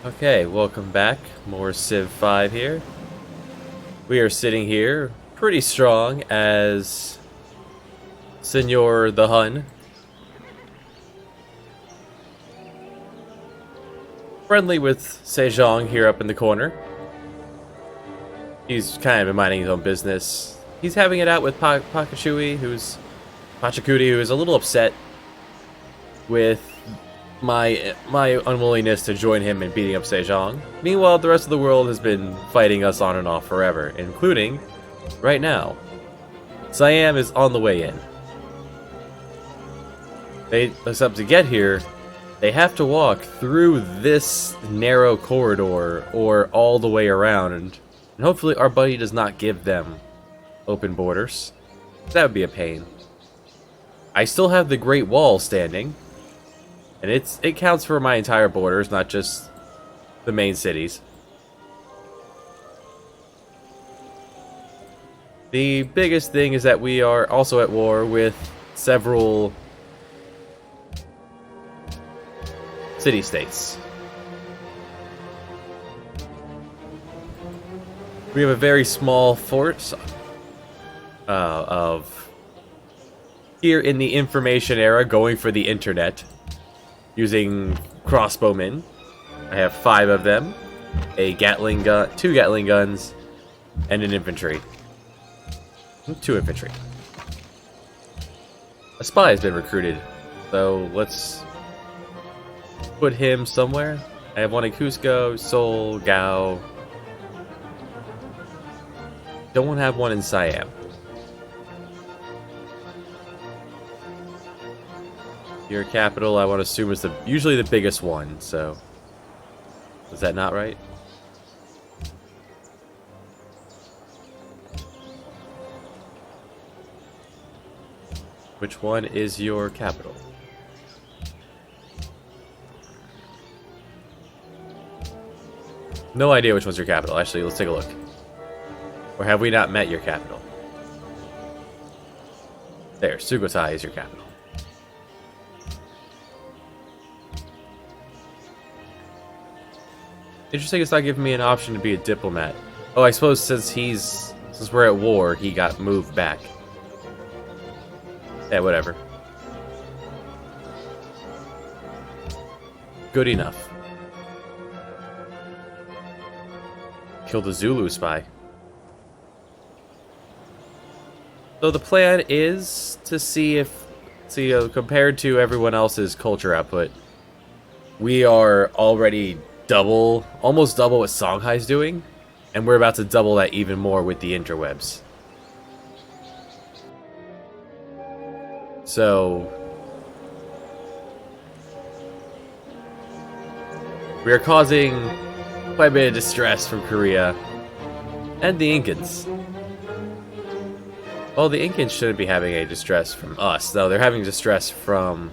Okay, welcome back. More Civ 5 here. We are sitting here pretty strong as Senor the Hun. Friendly with Sejong here up in the corner. He's kind of been minding his own business. He's having it out with Pachachui, Pachacudi, who is a little upset with my unwillingness to join him in beating up Sejong. Meanwhile, the rest of the world has been fighting us on and off forever, including right now. Siam is on the way in. Except to get here, they have to walk through this narrow corridor or all the way around, and hopefully our buddy does not give them open borders. That would be a pain. I still have the Great Wall standing. And it counts for my entire borders, not just the main cities. The biggest thing is that we are also at war with several city-states. We have a very small force of here in the information era going for the internet. Using crossbowmen. I have 5 of them. A Gatling gun, 2 Gatling guns, and an infantry. 2 infantry. A spy has been recruited, so let's put him somewhere. I have one in Cusco, Seoul, Gao. Don't have one in Siam. Your capital, I want to assume, is usually the biggest one, so... Is that not right? Which one is your capital? No idea which one's your capital. Actually, let's take a look. Or have we not met your capital? There, Sukhothai is your capital. Interesting, it's not giving me an option to be a diplomat. Oh, I suppose since we're at war, he got moved back. Yeah, whatever. Good enough. Killed a Zulu spy. So the plan is to see if, compared to everyone else's culture output, we are already almost double what Songhai's doing, and we're about to double that even more with the interwebs. So we are causing quite a bit of distress from Korea and the Incans. Well, the Incans shouldn't be having any distress from us, though. They're having distress from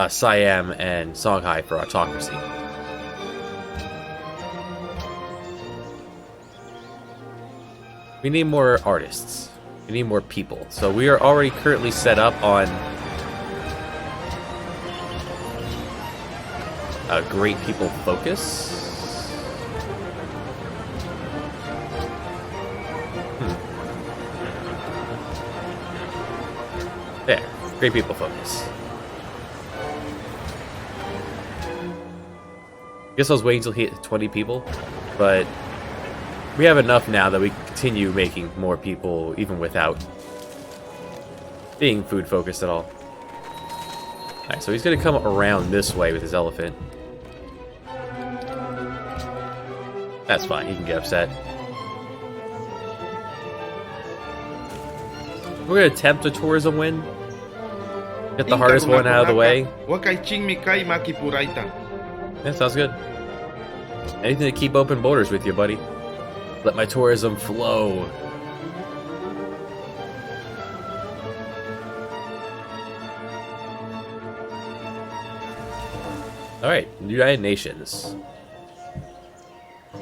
Siam and Songhai for autocracy. We need more artists. We need more people. So we are already currently set up on a great people focus. There, great people focus. I guess I was waiting until he hit 20 people, but we have enough now that we can continue making more people even without being food focused at all. Alright, so he's gonna come around this way with his elephant. That's fine, he can get upset. We're gonna attempt a tourism win. Get the hardest one out of the way. Yeah, sounds good. Anything to keep open borders with you, buddy. Let my tourism flow. Alright, United Nations.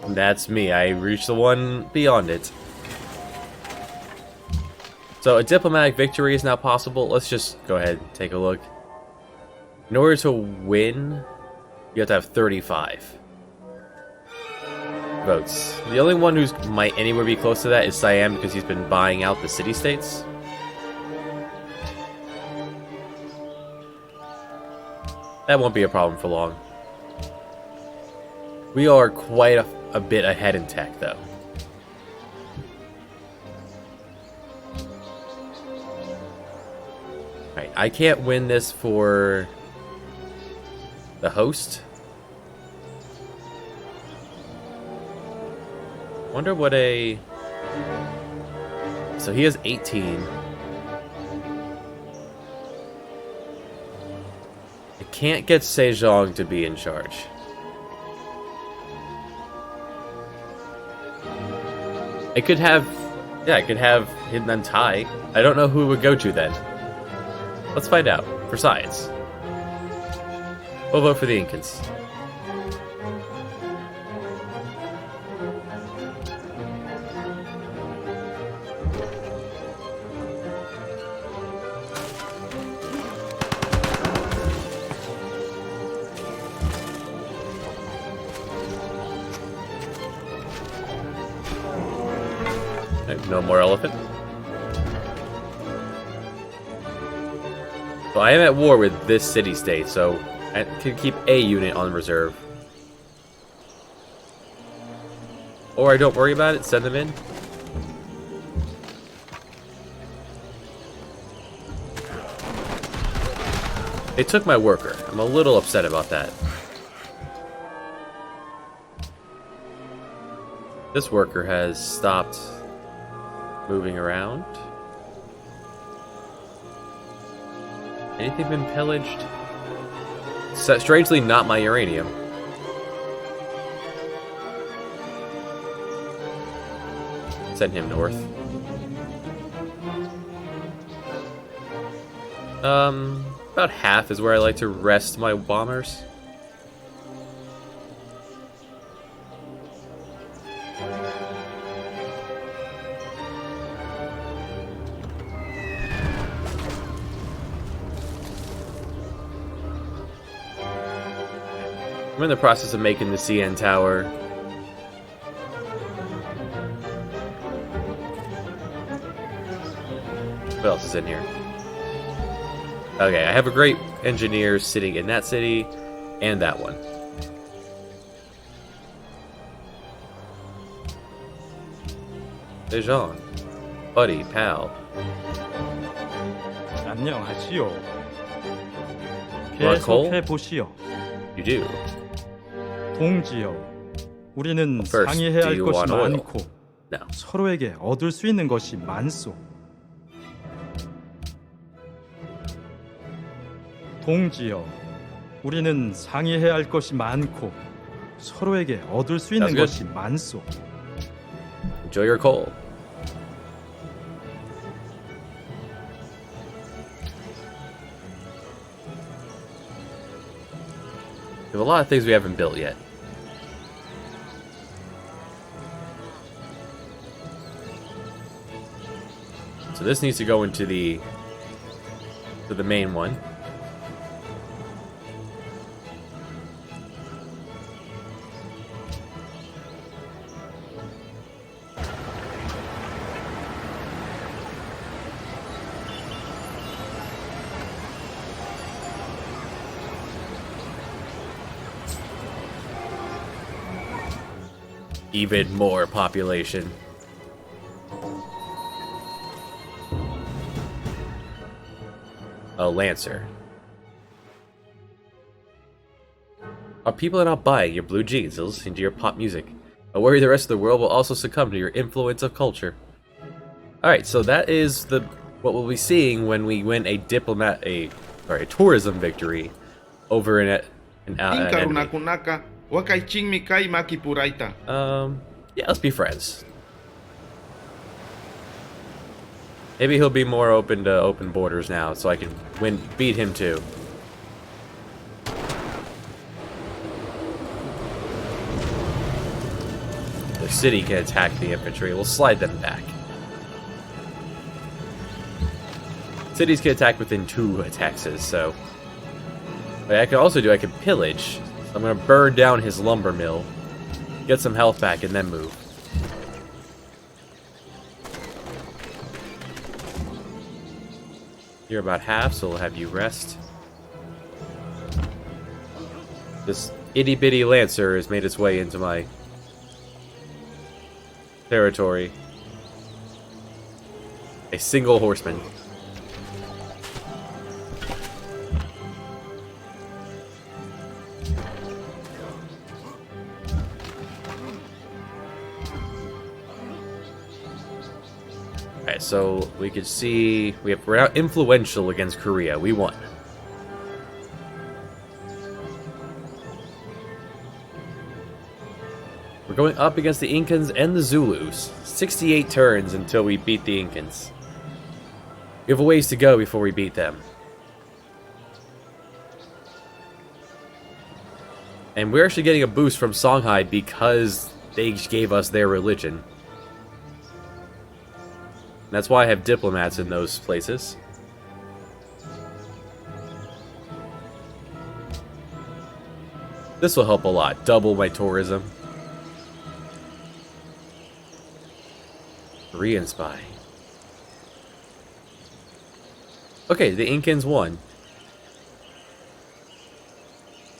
That's me. I reached the one beyond it. So a diplomatic victory is now possible. Let's just go ahead and take a look. In order to win, you have to have 35 votes. The only one who's might anywhere be close to that is Siam, because he's been buying out the city-states. That won't be a problem for long. We are quite a bit ahead in tech, though. Alright, I can't win this for the host. Wonder what a... So he has 18. I can't get Sejong to be in charge. I could have... Yeah, I could have him then tie. I don't know who it would go to then. Let's find out. For science. We'll vote for the Incans. No more elephant. So I am at war with this city-state, so I can keep a unit on reserve. Or I don't worry about it, send them in. They took my worker. I'm a little upset about that. This worker has stopped moving around. Anything been pillaged? Strangely, not my uranium. Send him north. About half is where I like to rest my bombers. I'm in the process of making the CN tower. What else is in here? Okay, I have a great engineer sitting in that city, and that one. Dejan. Buddy, pal. 안녕하시오. Want coal? 계속해 보시오. You do. 동지여, 우리는 First, 상의해야 do 할 you 것이 want oil? 많고 No. 서로에게 얻을 수 있는 것이 많소. 동지여, 우리는 상의해야 할 것이 많고 서로에게 얻을 수 있는 Sounds good. 것이 많소. Enjoy your coal. We have a lot of things we haven't built yet. So this needs to go into the main one. Even more population. A Lancer. Are people not buying your blue jeans? They'll listen to your pop music. I worry the rest of the world will also succumb to your influence of culture. Alright, so that is what we'll be seeing when we win a tourism victory over an enemy. Yeah, let's be friends. Maybe he'll be more open to open borders now, so I can beat him too. The city can attack the infantry. We'll slide them back. Cities can attack within 2 attacks, so I could pillage. So I'm gonna burn down his lumber mill, get some health back, and then move. You're about half, so we'll have you rest. This itty-bitty lancer has made its way into my territory. A single horseman. Alright, so we could see we're now influential against Korea. We won. We're going up against the Incans and the Zulus. 68 turns until we beat the Incans. We have a ways to go before we beat them. And we're actually getting a boost from Songhai because they gave us their religion. And that's why I have diplomats in those places. This will help a lot. Double my tourism. Korean spy. Okay, the Incans won.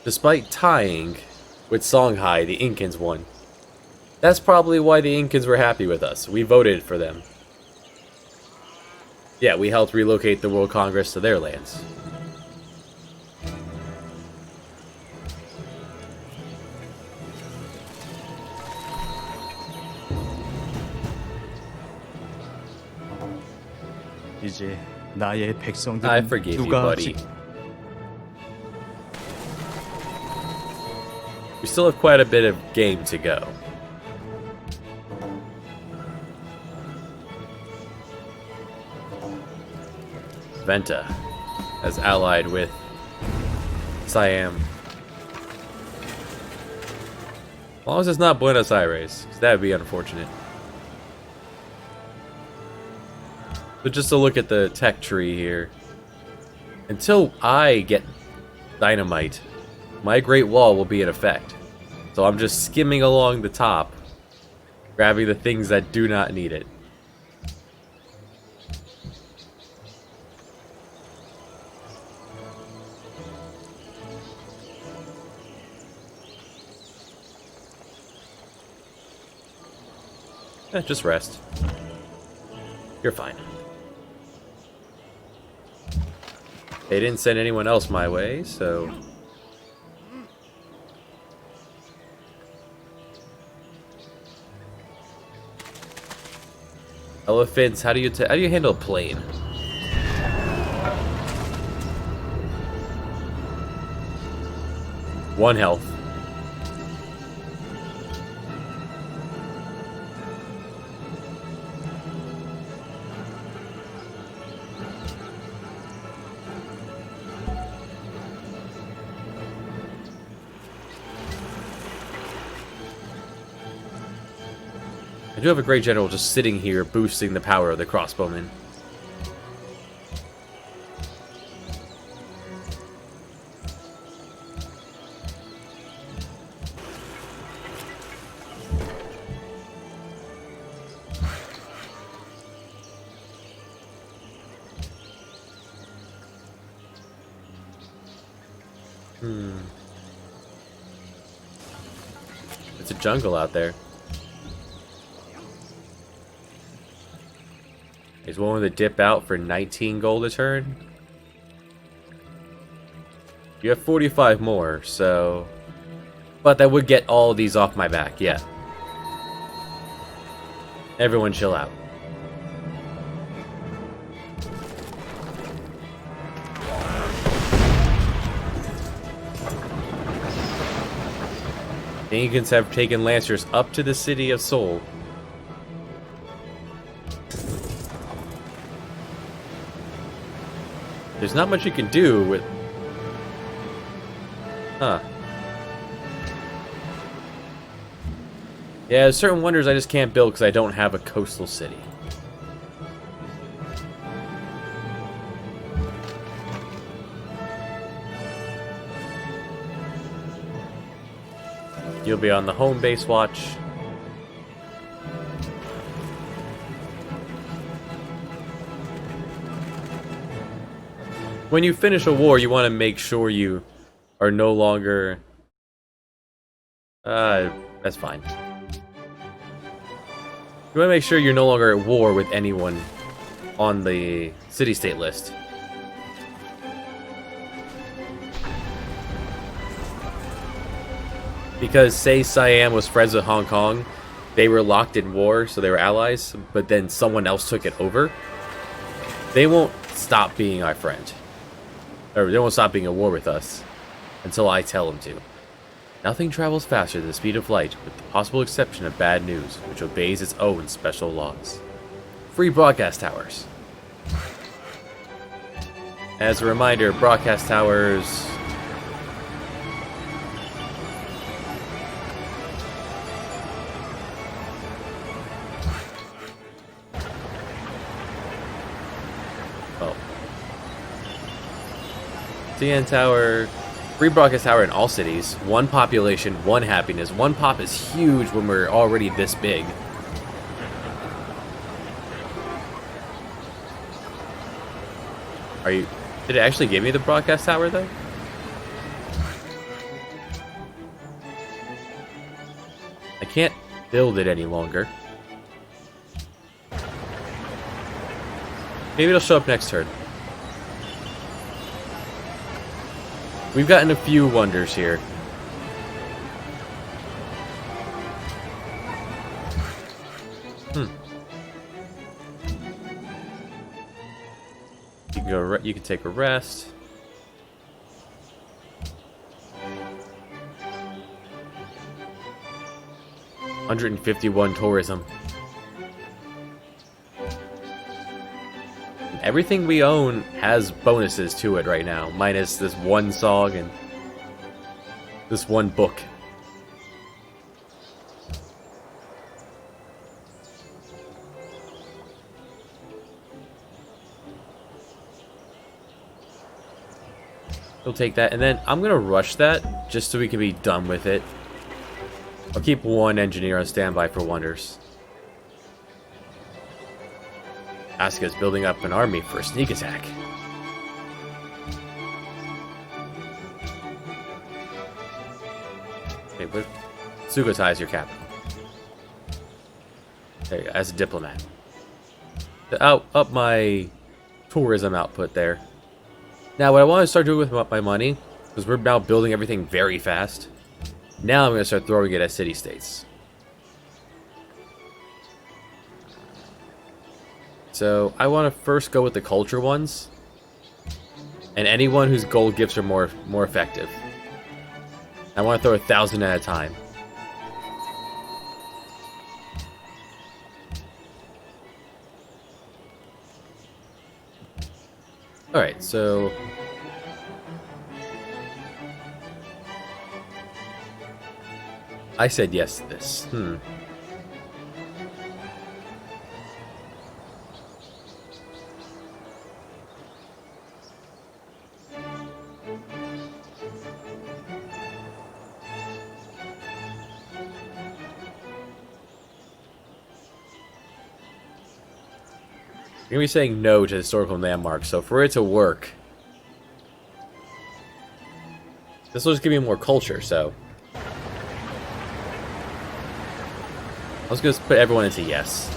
Despite tying with Songhai, the Incans won. That's probably why the Incans were happy with us. We voted for them. Yeah, we helped relocate the World Congress to their lands. 이제 나의 I 백성들은 forgive you, 누가 buddy. We still have quite a bit of game to go. Venta has allied with Siam. As long as it's not Buenos Aires, because that would be unfortunate. But just to look at the tech tree here. Until I get dynamite, my Great Wall will be in effect. So I'm just skimming along the top, grabbing the things that do not need it. Just rest. You're fine. They didn't send anyone else my way, so... Elephants, how do you handle a plane? One health. I do have a great general just sitting here boosting the power of the crossbowmen. It's a jungle out there. He's willing to dip out for 19 gold a turn. You have 45 more, so... But that would get all these off my back, yeah. Everyone chill out. The Incans have taken Lancers up to the city of Seoul. There's not much you can do with... Huh. Yeah, there's certain wonders I just can't build because I don't have a coastal city. You'll be on the home base watch. When you finish a war, you want to make sure you are no longer... that's fine. You want to make sure you're no longer at war with anyone on the city-state list. Because, say Siam was friends with Hong Kong, they were locked in war, so they were allies, but then someone else took it over, they won't stop being our friend. Or they won't stop being at war with us until I tell them to. Nothing travels faster than the speed of light, with the possible exception of bad news, which obeys its own special laws. Free broadcast towers. As a reminder, broadcast towers... Oh. CN Tower... Free broadcast tower in all cities. One population, one happiness. One pop is huge when we're already this big. Are you... Did it actually give me the broadcast tower, though? I can't build it any longer. Maybe it'll show up next turn. We've gotten a few wonders here. You can go. You can take a rest. $151 tourism. Everything we own has bonuses to it right now, minus this one song and this one book. We'll take that, and then I'm gonna rush that just so we can be done with it. I'll keep one engineer on standby for wonders. Asuka's building up an army for a sneak attack. Okay, but Sugata is your capital. There you go, as a diplomat. Up my tourism output there. Now, what I want to start doing with my money, because we're now building everything very fast, now I'm going to start throwing it at city-states. So, I want to first go with the culture ones. And anyone whose gold gifts are more effective. I want to throw 1,000 at a time. Alright, so... I said yes to this. You're going to be saying no to historical landmarks, so for it to work... This will just give me more culture, so... I was going to put everyone into yes.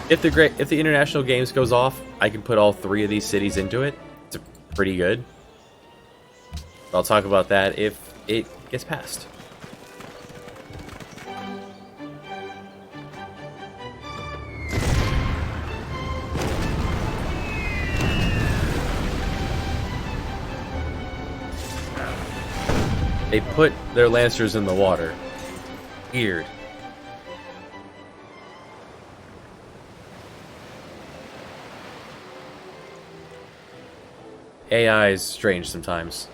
If the international games goes off, I can put all 3 of these cities into it. It's pretty good. I'll talk about that if it gets passed. They put their lancers in the water. Weird. AI is strange sometimes.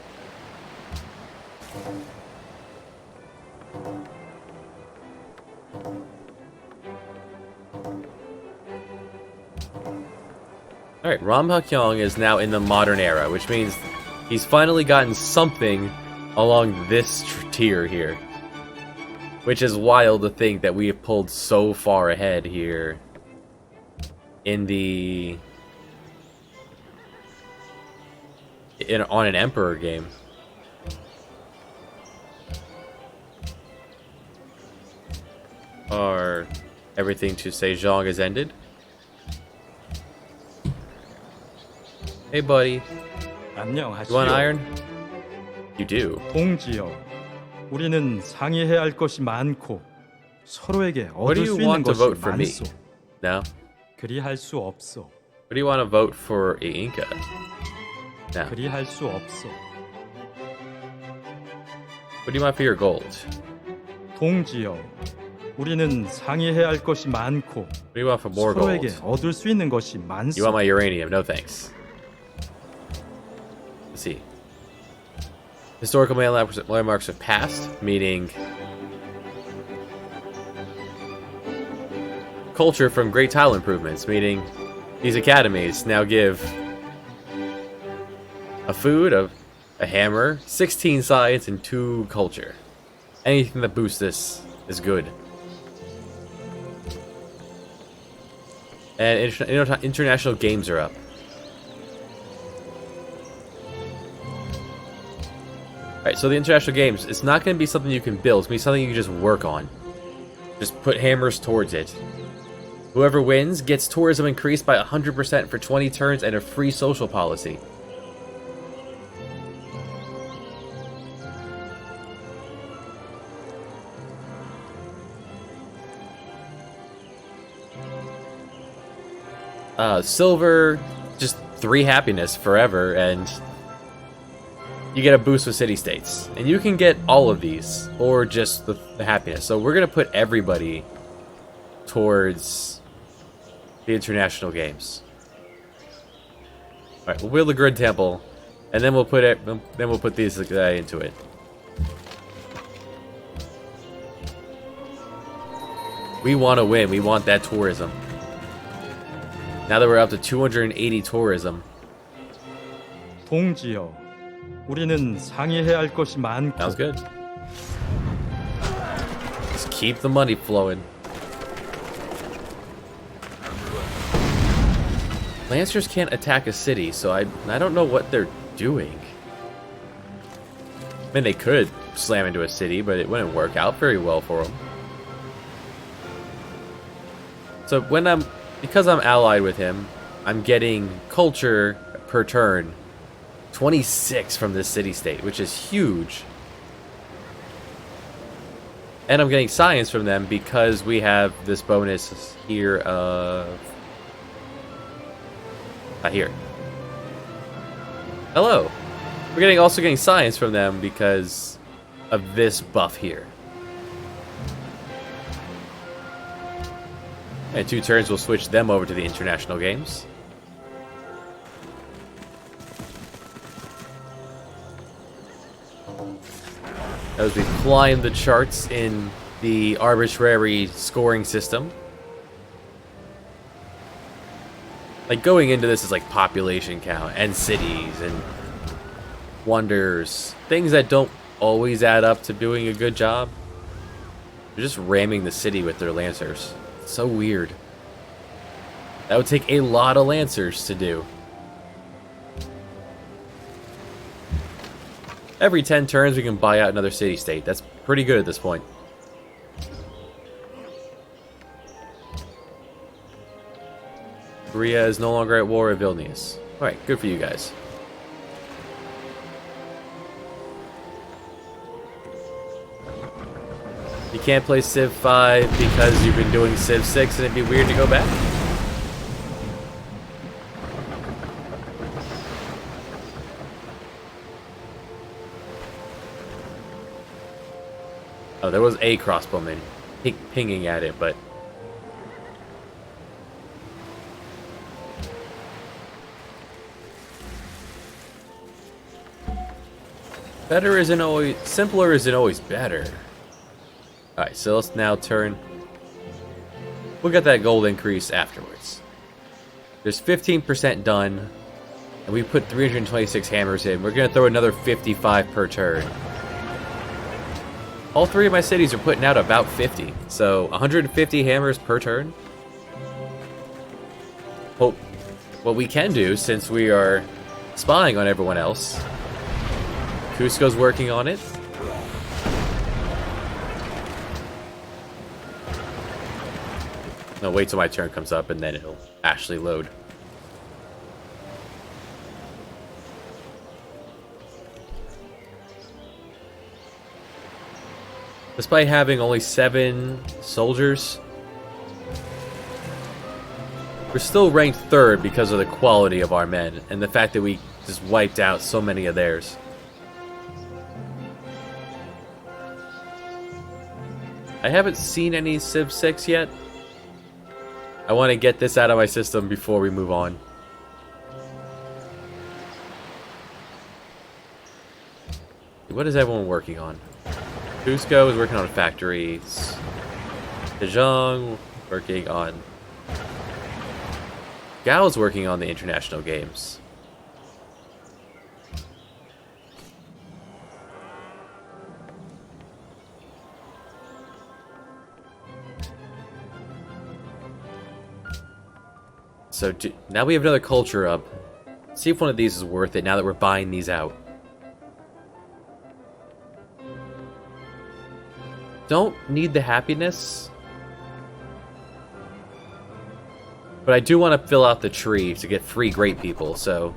Alright, Ram Hakyong is now in the modern era, which means he's finally gotten something along this tier here. Which is wild to think that we have pulled so far ahead here in the on an Emperor game. Are everything to Sejong is ended? Hey buddy, 안녕하시오. you want iron? You do. 동지여, 우리는 상의해야 할 것이 많고 서로에게 What do 얻을 you 수 있는 want to 것이 vote for me? 많소. No? 그리할 수 없소. What do you want to vote for Inca? No. 그리할 수 없소. What do you want for your gold? 동지여, 우리는 상의해야 할 것이 많고 What do you want for more 서로에게 gold? 얻을 수 있는 것이 You 많소. want my uranium? No thanks. Let's see. Historical landmarks have passed, meaning culture from great tile improvements, meaning these academies now give a food, a hammer, 16 science, and 2 culture. Anything that boosts this is good. And international games are up. Alright, so the international games, it's not going to be something you can build. It's going to be something you can just work on. Just put hammers towards it. Whoever wins gets tourism increased by 100% for 20 turns and a free social policy. Silver, just 3 happiness forever, and you get a boost with city-states. And you can get all of these, or just the happiness. So we're going to put everybody towards the international games. Alright, we'll build the grid temple, and then we'll put it. Then we'll put these guy into it. We want to win. We want that tourism. Now that we're up to 280 tourism. 동지여, 우리는 상의해야 할 것이 많고 Sounds good. Just keep the money flowing. Lancers can't attack a city, so I don't know what they're doing. I mean, they could slam into a city, but it wouldn't work out very well for them. So because I'm allied with him, I'm getting culture per turn 26 from this city-state, which is huge. And I'm getting science from them because we have this bonus here of... here. Hello! We're also getting science from them because of this buff here. And 2 turns will switch them over to the international games. As we climb the charts in the arbitrary scoring system. Like, going into this is like population count and cities and wonders. Things that don't always add up to doing a good job. They're just ramming the city with their lancers. It's so weird. That would take a lot of lancers to do. Every 10 turns we can buy out another city-state. That's pretty good at this point. Korea is no longer at war with Vilnius. Alright, good for you guys. You can't play Civ 5 because you've been doing Civ 6 and it'd be weird to go back? Oh, there was a crossbowman pinging at it, but... Simpler isn't always better. Alright, so let's now turn... We'll get that gold increase afterwards. There's 15% done, and we put 326 hammers in. We're going to throw another 55 per turn. All three of my cities are putting out about 50, so 150 hammers per turn. Hope what we can do, since we are spying on everyone else. Cusco's working on it. No, wait till my turn comes up and then it'll actually load. Despite having only 7 soldiers, we're still ranked 3rd because of the quality of our men and the fact that we just wiped out so many of theirs. I haven't seen any Civ 6 yet. I want to get this out of my system before we move on. What is everyone working on? Cusco is working on factories. Dejong working on... Gao's working on the international games. So now we have another culture up. See if one of these is worth it now that we're buying these out. Don't need the happiness. But I do want to fill out the tree to get free great people, so...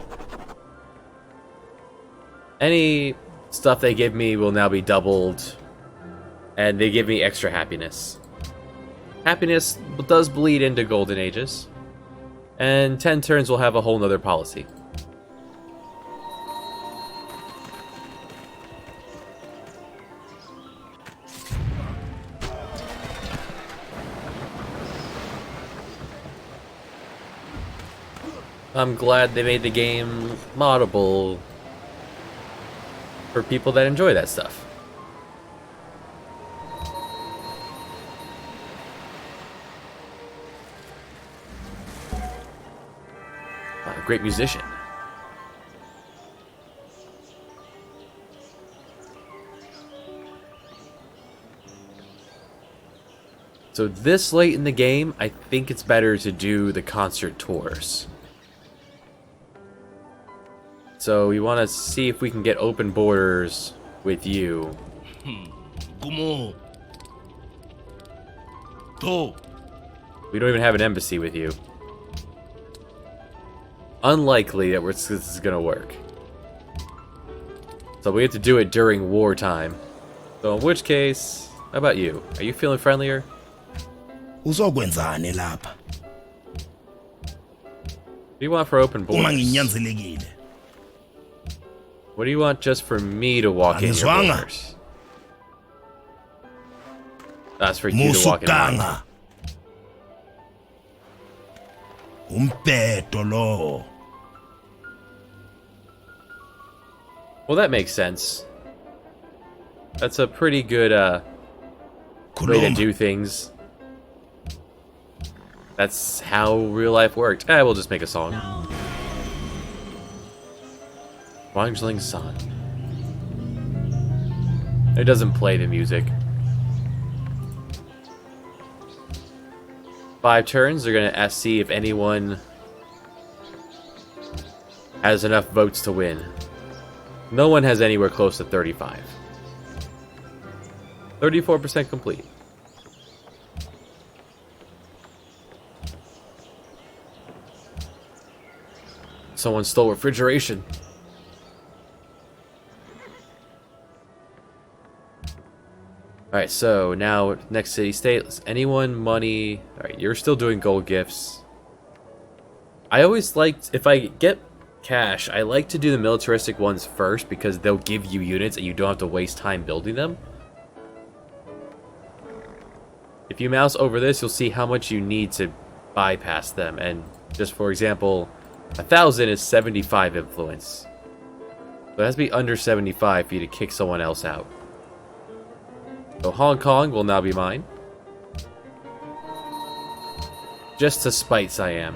Any stuff they give me will now be doubled. And they give me extra happiness. Happiness does bleed into Golden Ages. And 10 turns will have a whole nother policy. I'm glad they made the game moddable for people that enjoy that stuff. Great musician. So this late in the game, I think it's better to do the concert tours. So we want to see if we can get open borders with you. We don't even have an embassy with you. Unlikely that this is gonna work. So we have to do it during wartime. So in which case, how about you? Are you feeling friendlier? Uzokwenzani lapha? What do you want for open Uma borders? nginyanzelekile. What do you want just for me to walk in your Angizwanga. borders? That's for you to walk in mine. Musukanga. Umpeto lo. Well, that makes sense. That's a pretty good way to do things. That's how real life worked. We'll just make a song. Wangling San. It doesn't play the music. 5 turns, they're gonna see if anyone has enough votes to win. No one has anywhere close to 35. 34% complete. Someone stole refrigeration. Alright, so now next city state. Anyone money? Alright, you're still doing gold gifts. I always liked, if I get cash, I like to do the militaristic ones first because they'll give you units and you don't have to waste time building them. If you mouse over this, you'll see how much you need to bypass them. And just for example, 1,000 is 75 influence. So it has to be under 75 for you to kick someone else out. So Hong Kong will now be mine. Just to spite Siam.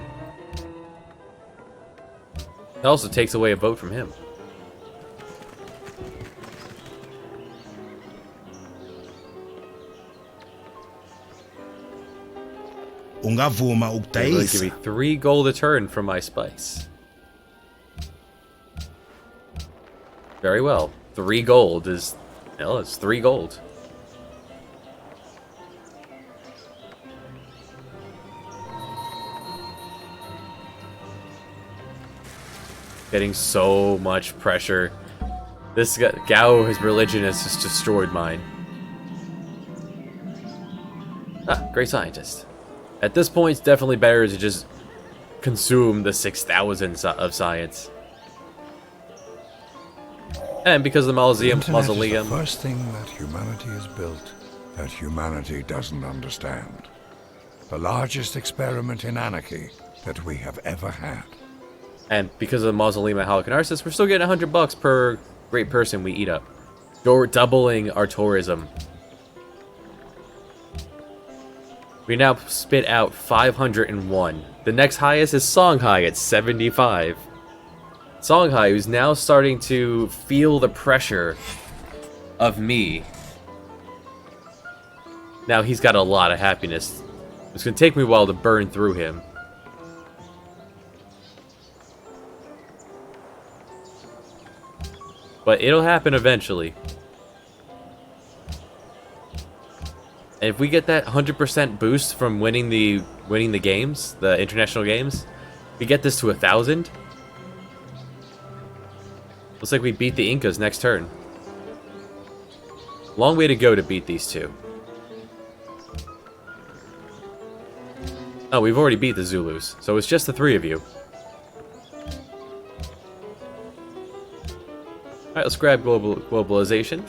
It also takes away a vote from him. ungavuma They really give ukudayisa. me 3 gold a turn for my spice. Very well. 3 gold is... Well, it's 3 gold. Getting so much pressure. This guy, Gao, his religion has just destroyed mine. Ah, great scientist. At this point, it's definitely better to just consume the 6,000 of science. And because of the Internet mausoleum, is the first thing that humanity has built that humanity doesn't understand. The largest experiment in anarchy that we have ever had. and because of the mausoleum at Halicarnassus, we're still getting $100 per great person we eat up. We're doubling our tourism. We now spit out 501. The next highest is Songhai at 75. Songhai, who's now starting to feel the pressure of me. Now he's got a lot of happiness. It's going to take me a while to burn through him. But it'll happen eventually. And if we get that 100% boost from winning the games, the international games, we get this to 1,000. Looks like we beat the Incas next turn. Long way to go to beat these two. Oh, we've already beat the Zulus, so it's just the 3 of you. Alright, let's grab globalization.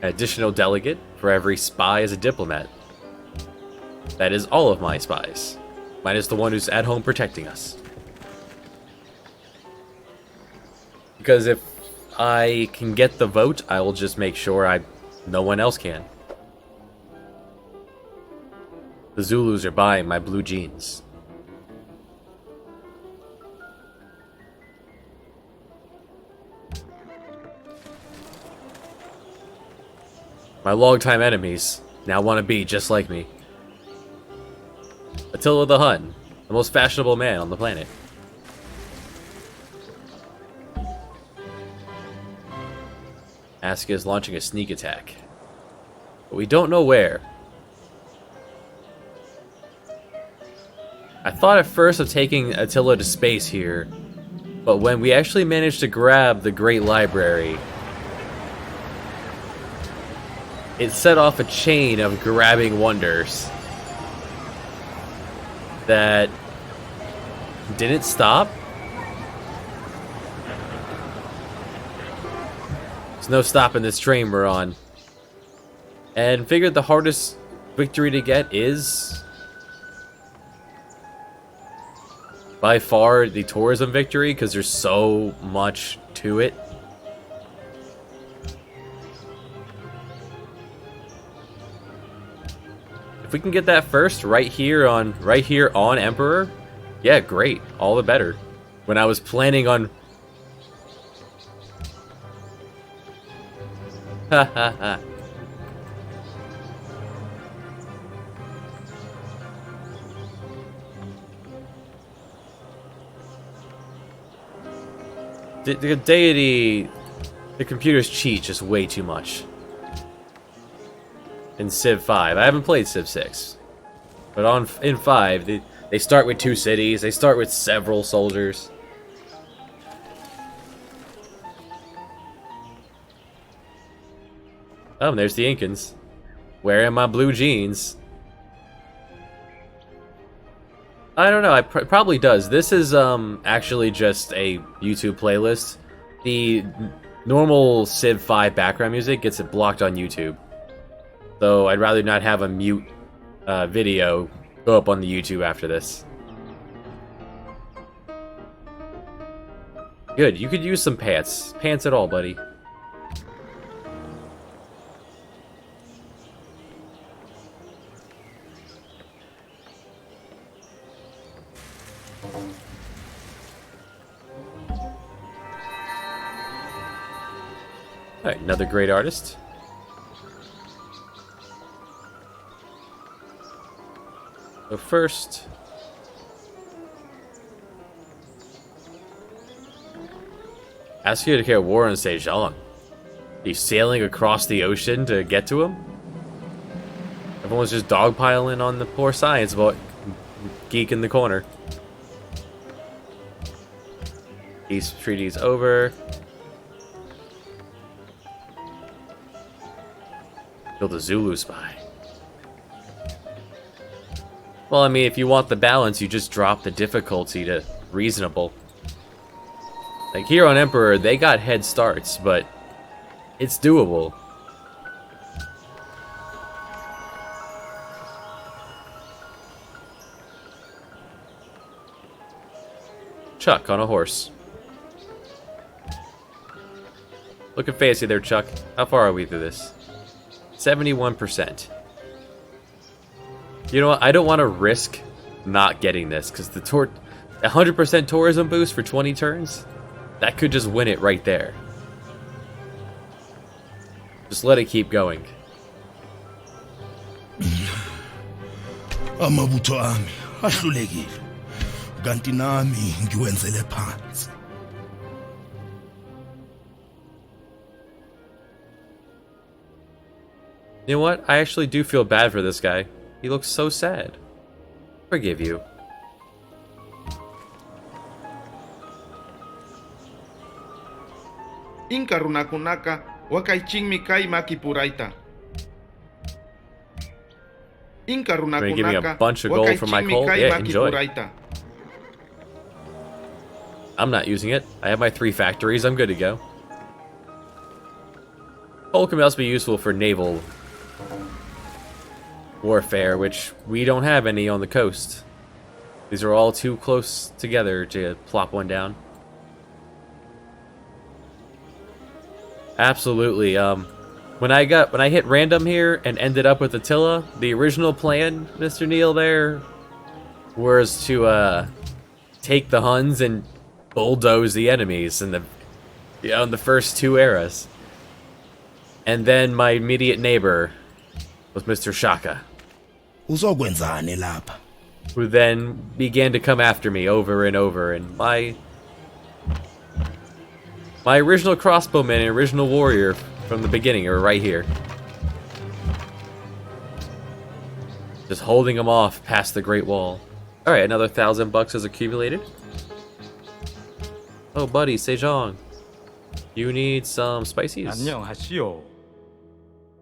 Additional delegate for every spy as a diplomat. That is all of my spies. Minus the one who's at home protecting us. Because if I can get the vote, I will just make sure no one else can. The Zulus are buying my blue jeans. My longtime enemies now want to be just like me. Attila the Hun, the most fashionable man on the planet. Aska is launching a sneak attack. But we don't know where. I thought at first of taking Attila to space here, but when we actually managed to grab the Great Library, it set off a chain of grabbing wonders that didn't stop. There's no stopping this train we're on. And figured the hardest victory to get is by far the tourism victory, because there's so much to it. If we can get that first right here on Emperor, yeah, great, all the better. When I was planning on ha ha ha. The deity, the computers cheat just way too much. In Civ 5, I haven't played Civ 6, but in 5, they start with 2 cities. They start with several soldiers. Oh, and there's the Incans, wearing my blue jeans. I don't know, it probably does. This is actually just a YouTube playlist. The normal Civ 5 background music gets it blocked on YouTube. So I'd rather not have a mute video go up on the YouTube after this. Good, you could use some pants. Pants at all, buddy. Alright, another great artist. So first, ask you to declare war on Sejong. He's sailing across the ocean to get to him? Everyone's just dogpiling on the poor science about geek in the corner. Peace treaty's over. Build a Zulu spy. Well, I mean, if you want the balance, you just drop the difficulty to reasonable. Like here on Emperor, they got head starts, but it's doable. Chuck on a horse. Looking fancy there, Chuck. How far are we through this? 71%. You know what? I don't want to risk not getting this, because the 100% tourism boost for 20 turns, that could just win it right there. Just let it keep going. Amabutho ami ahlulekile kanti nami ngiwenzele phansi. You know what? I actually do feel bad for this guy. He looks so sad. Forgive you. Inka runakunaka wakaichingmi kai makipuraita. Inka Gonna give me a runakunaka bunch of gold for my coal? Yeah, enjoy. makipuraita. I'm not using it. I have my 3 factories. I'm good to go. Coal can also be useful for naval warfare, which we don't have any on the coast. These are all too close together to plop one down. Absolutely. When I hit random here and ended up with Attila, the original plan, Mr. Neil, there was to take the Huns and bulldoze the enemies in the first 2 eras. And then my immediate neighbor was Mr. Shaka, Uzokwenzani lapha? who then began to come after me over and over, and my original crossbowman and original warrior from the beginning are right here. Just holding them off past the Great Wall. Alright, another $1,000 has accumulated. Oh, buddy, Sejong. You need some spices? 안녕하시오.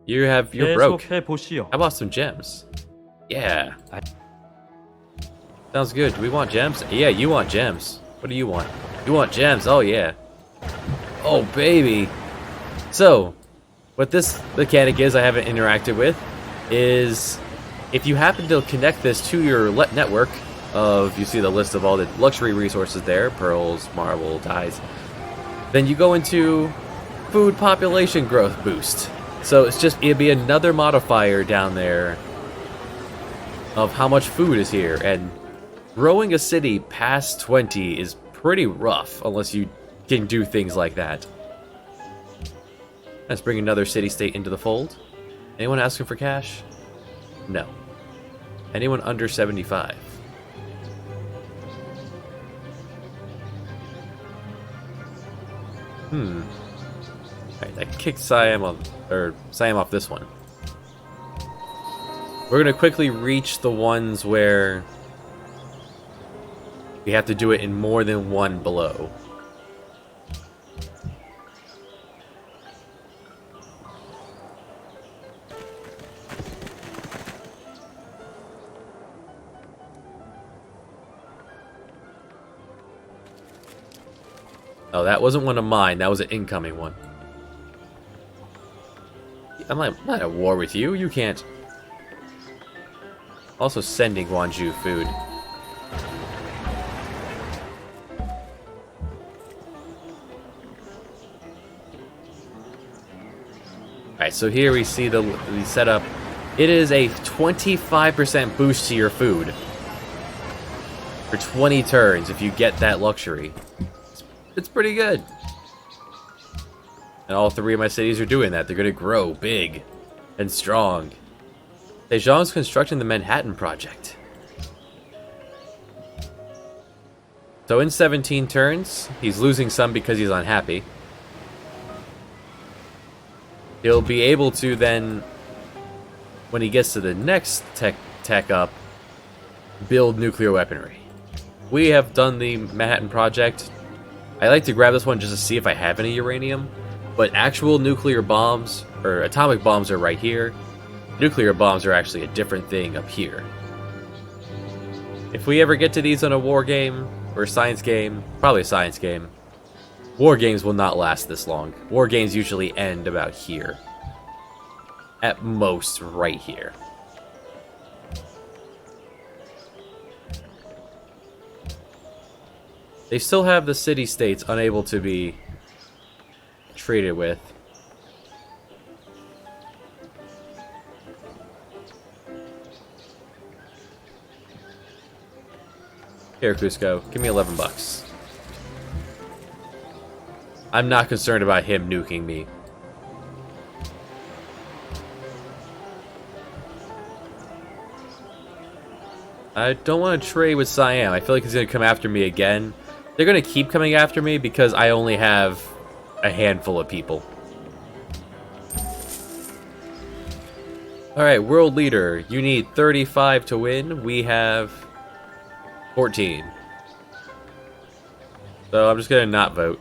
You're broke. 계속해 보시오. How about some gems? Yeah. Sounds good. Do we want gems? Yeah, you want gems. What do you want? You want gems? Oh, yeah. Oh, baby. So, what this mechanic is I haven't interacted with is if you happen to connect this to your network of, you see the list of all the luxury resources there, pearls, marble, dyes, then you go into food population growth boost. So it'd be another modifier down there of how much food is here, and growing a city past 20 is pretty rough unless you can do things like that. Let's bring another city-state into the fold. Anyone asking for cash? No. Anyone under 75? Alright, that kicked Siam off this one. We're gonna quickly reach the ones where we have to do it in more than one blow. Oh, that wasn't one of mine. That was an incoming one. I'm not at war with you. You can't. Also sending Guangzhou food. Alright, so here we see the setup. It is a 25% boost to your food for 20 turns if you get that luxury. It's pretty good. And all 3 of my cities are doing that. They're going to grow big and strong. Sejong's constructing the Manhattan Project. So in 17 turns, he's losing some because he's unhappy. He'll be able to then, when he gets to the next tech up, build nuclear weaponry. We have done the Manhattan Project. I like to grab this one just to see if I have any uranium, but actual nuclear bombs, or atomic bombs, are right here. Nuclear bombs are actually a different thing up here. If we ever get to these on a war game, or a science game, probably a science game, war games will not last this long. War games usually end about here. At most, right here. They still have the city-states unable to be traded with. Here, Cusco, give me 11 bucks. I'm not concerned about him nuking me. I don't want to trade with Siam. I feel like he's going to come after me again. They're going to keep coming after me because I only have a handful of people. Alright, world leader. You need 35 to win. We have 14. So I'm just going to not vote.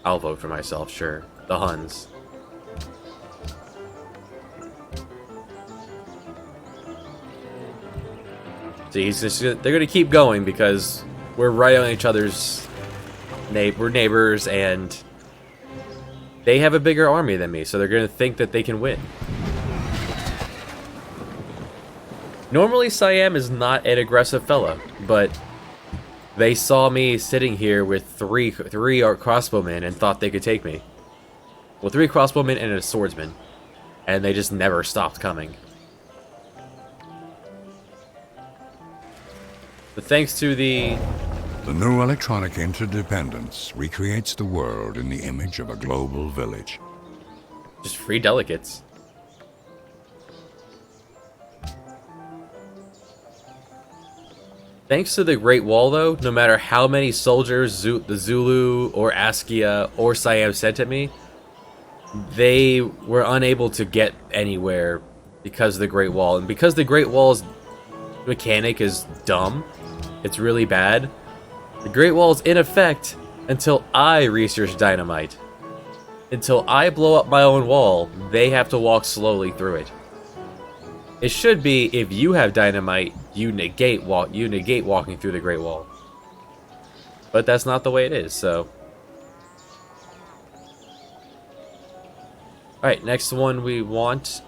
I'll vote for myself, sure. The Huns. See, they're going to keep going because we're right on each other's... We're neighbors, and they have a bigger army than me, so they're going to think that they can win. Normally, Siam is not an aggressive fella, but they saw me sitting here with three crossbowmen and thought they could take me. Well, 3 crossbowmen and a swordsman, and they just never stopped coming. But thanks to the new electronic interdependence recreates the world in the image of a global village. just free delegates. Thanks to the Great Wall, though, no matter how many soldiers the Zulu or Askia or Siam sent at me, they were unable to get anywhere because of the Great Wall. And because the Great Wall's mechanic is dumb, it's really bad, the Great Wall's in effect until I research dynamite. Until I blow up my own wall, they have to walk slowly through it. It should be, if you have dynamite, you negate walking through the Great Wall. But that's not the way it is, so... Alright, next one we want...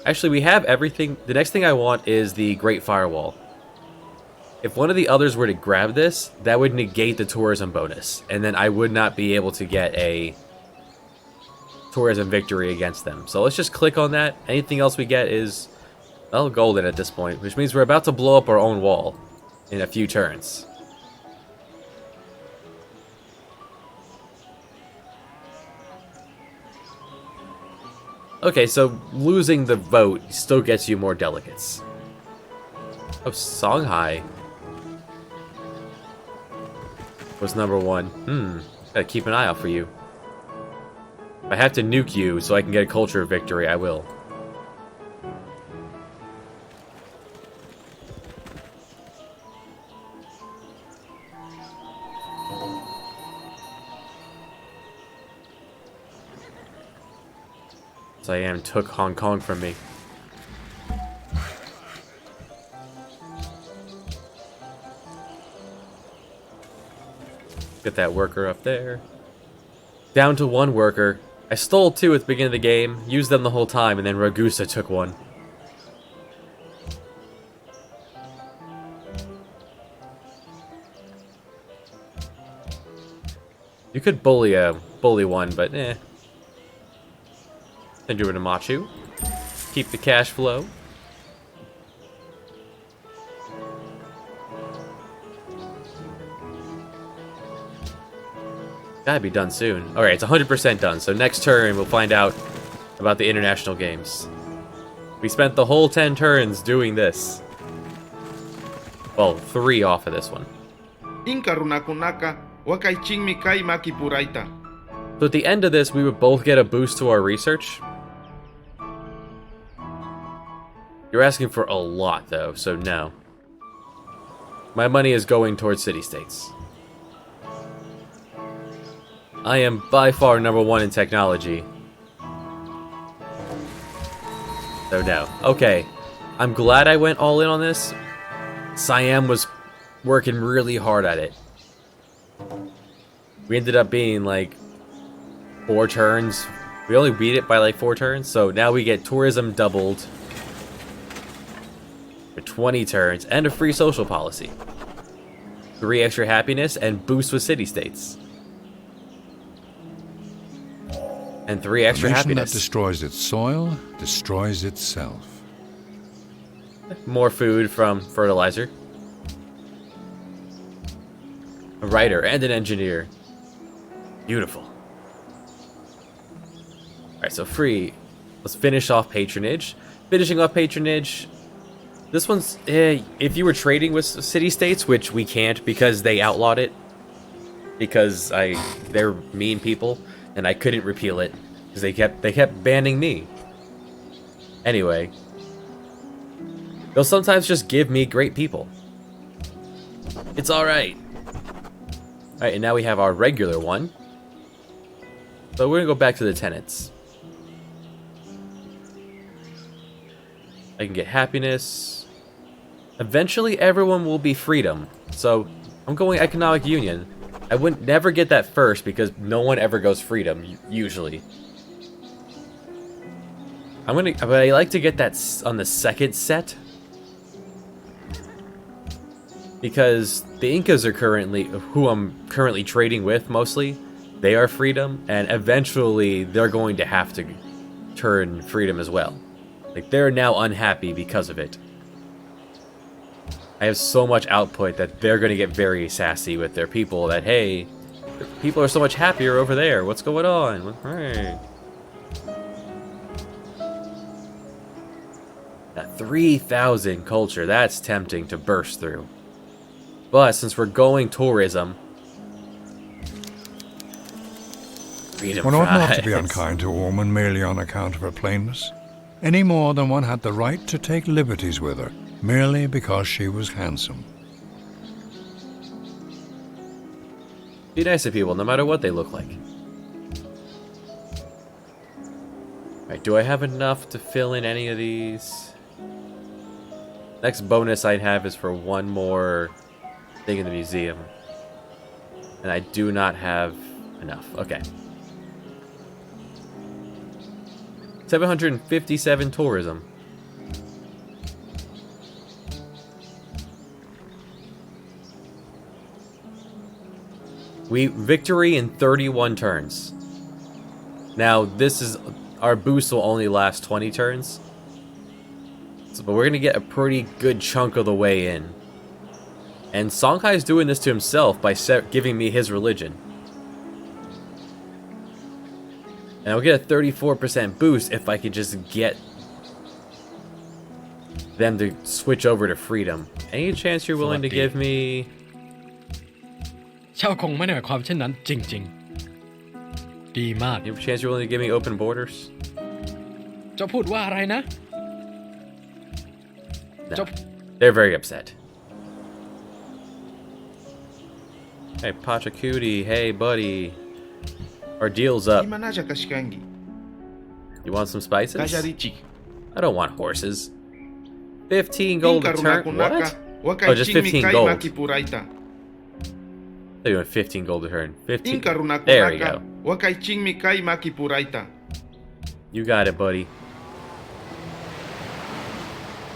Actually, we have everything. The next thing I want is the Great Firewall. If one of the others were to grab this, that would negate the tourism bonus. And then I would not be able to get a tourism victory against them. So let's just click on that. Anything else we get is, well, golden at this point. Which means we're about to blow up our own wall in a few turns. Okay, so losing the vote still gets you more delegates. Oh, Songhai was #1. Gotta keep an eye out for you. If I have to nuke you so I can get a culture victory, I will. Siam took Hong Kong from me. Get that worker up there. Down to 1 worker. I stole 2 at the beginning of the game, used them the whole time, and then Ragusa took 1. You could bully one, but eh. Send you over to Machu. Keep the cash flow. Gotta be done soon. Alright, it's 100% done, so next turn we'll find out about the international games. We spent the whole 10 turns doing this. Well, 3 off of this one. Inka runakunaka wakaichingmi kai makipuraita. So at the end of this, we would both get a boost to our research. You're asking for a lot, though, so no. My money is going towards city-states. I am by far #1 in technology. So no. Okay. I'm glad I went all in on this. Siam was working really hard at it. We ended up being like 4 turns. We only beat it by like 4 turns, so now we get tourism doubled for 20 turns and a free social policy. 3 extra happiness and boost with city-states. And 3 extra A nation happiness. that destroys its soil destroys itself. More food from fertilizer. A writer and an engineer. Beautiful. Alright, so free. Let's finish off patronage. Finishing off patronage. This one's, if you were trading with city-states, which we can't because they outlawed it. Because they're mean people, and I couldn't repeal it. Because they kept banning me. Anyway. They'll sometimes just give me great people. It's alright. Alright, and now we have our regular one. So we're gonna go back to the tenants. I can get happiness. Eventually everyone will be freedom. So I'm going economic union. I would never get that first because no one ever goes freedom, usually. But I like to get that on the second set. Because the Incas are who I'm currently trading with mostly. They are freedom, and eventually they're going to have to turn freedom as well. Like, they're now unhappy because of it. I have so much output that they're going to get very sassy with their people that, hey, people are so much happier over there. What's going on? Hey. That 3,000 culture, that's tempting to burst through. But since we're going tourism, freedom One ought not to be fries. unkind to a woman merely on account of her plainness, any more than one had the right to take liberties with her, merely because she was handsome. Be nice to people, no matter what they look like. Alright, do I have enough to fill in any of these? Next bonus I'd have is for one more thing in the museum. And I do not have enough. Okay. 757 tourism. Victory in 31 turns. Now, our boost will only last 20 turns. But we're going to get a pretty good chunk of the way in. And Songhai's doing this to himself by giving me his religion. And I'll get a 34% boost if I could just get them to switch over to freedom. Any chance you're willing to give me... เจ้าคงไม่ได้หมายความเช่นนั้นจริงๆดีมาก Any chance you're willing to give me open borders? เจ้าพูดว่าอะไรนะ No. They're very upset. Hey, Pachacuti. Hey, buddy. Our deal's up. Imanaja kashikangi. You want some spices? Kajarichi. I don't want horses. 15 gold Inka a turn? runakunaka What? Oh, just 15 kai gold. makipuraita. They're doing 15 gold a turn. 15. Inka There we runakunaka go. wakaichingmi kai makipuraita. You got it, buddy.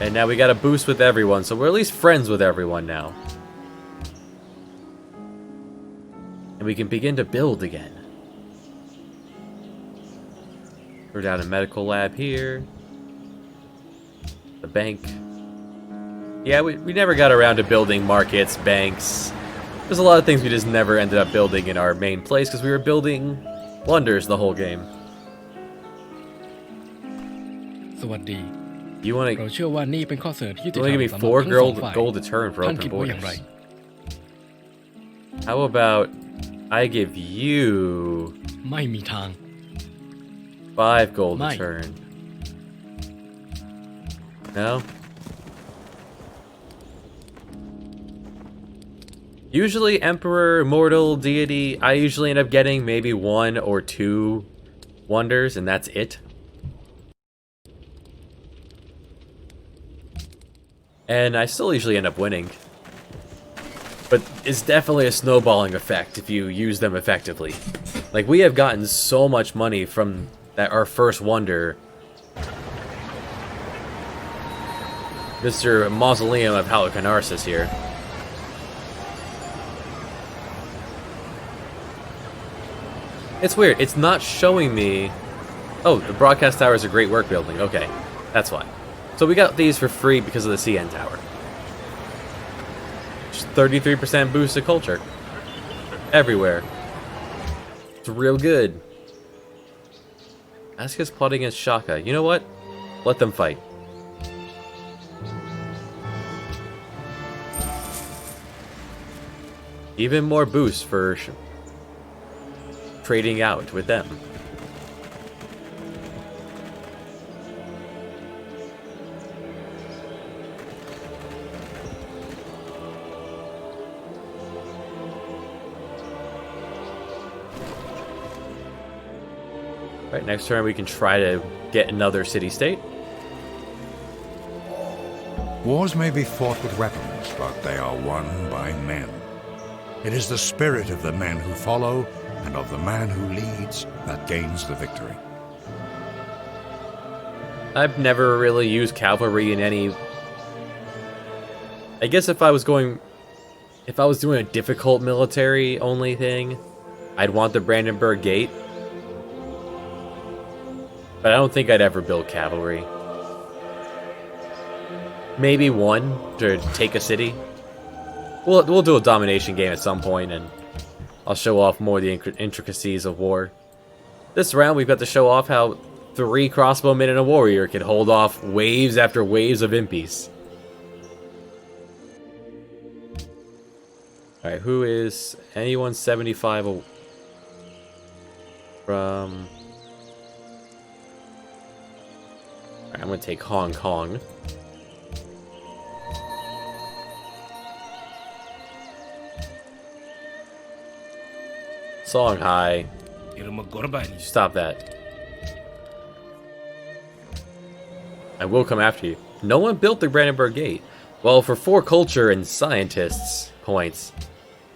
And now we got a boost with everyone, so we're at least friends with everyone now. And we can begin to build again. We're down a medical lab here. The bank. Yeah, we never got around to building markets, banks. There's a lot of things we just never ended up building in our main place because we were building wonders the whole game. สวัสดี You want เรา to เชื่อว่านี่เป็นข้อเสนอที่ยุติธรร give ม me สำหรับ 4 ทั้งสองฝ่าย gold to turn for ท่าน open คิดว่าอย่างไร borders? How about I give you ไม่มีทาง 5 gold to Mine. turn? No? Usually Emperor, Immortal, Deity, I usually end up getting maybe 1 or 2 wonders, and that's it. And I still usually end up winning. But it's definitely a snowballing effect if you use them effectively. Like, we have gotten so much money from our first wonder. Mr. Mausoleum of Halicarnassus here. It's weird, it's not showing me... Oh, the broadcast tower is a great work building. Okay, that's why. So we got these for free because of the CN tower. Just 33% boost to culture. Everywhere. It's real good. Asuka's plotting against Shaka. You know what? Let them fight. Even more boost for trading out with them. Right, next turn we can try to get another city-state. Wars may be fought with weapons, but they are won by men. It is the spirit of the men who follow and of the man who leads that gains the victory. I've never really used cavalry in any... I guess if I was doing a difficult military only thing, I'd want the Brandenburg Gate. But I don't think I'd ever build cavalry. Maybe one to take a city. We'll do a domination game at some point, and I'll show off more of the intricacies of war. This round, we've got to show off how 3 crossbowmen and a warrior can hold off waves after waves of impies. Alright, who is anyone 75 from... Alright, I'm gonna take Hong Kong. Songhai. Stop that. I will come after you. No one built the Brandenburg Gate. Well, for 4 culture and scientists points,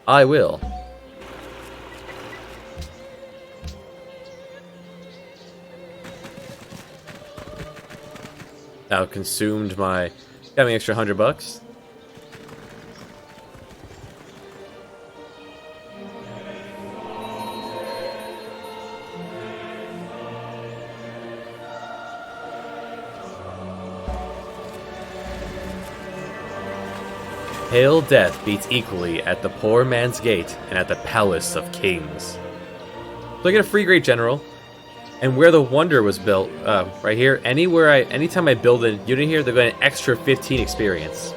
I will. Now consumed my... Got me an extra $100. Hail death beats equally at the poor man's gate and at the palace of kings. So I get a free great general, and where the wonder was built, right here, anytime I build a unit here, they're going to extra 15 experience.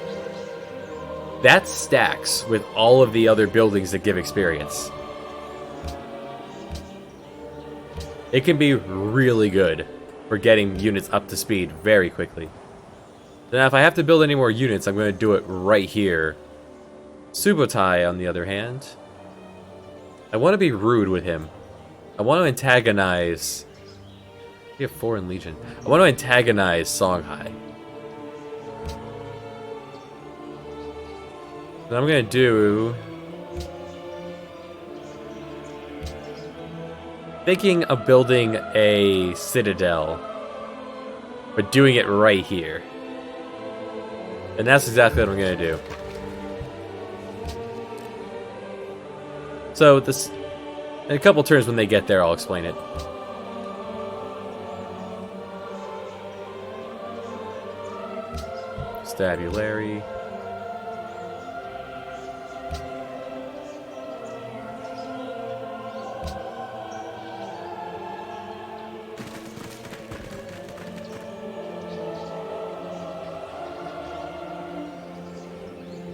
That stacks with all of the other buildings that give experience. It can be really good for getting units up to speed very quickly. Now, if I have to build any more units, I'm going to do it right here. Subotai, on the other hand, I want to be rude with him. I want to antagonize... We have Foreign Legion. I want to antagonize Songhai. What I'm going to do... Thinking of building a citadel, but doing it right here. And that's exactly what I'm going to do. So, this... In a couple turns when they get there, I'll explain it. Stabulary.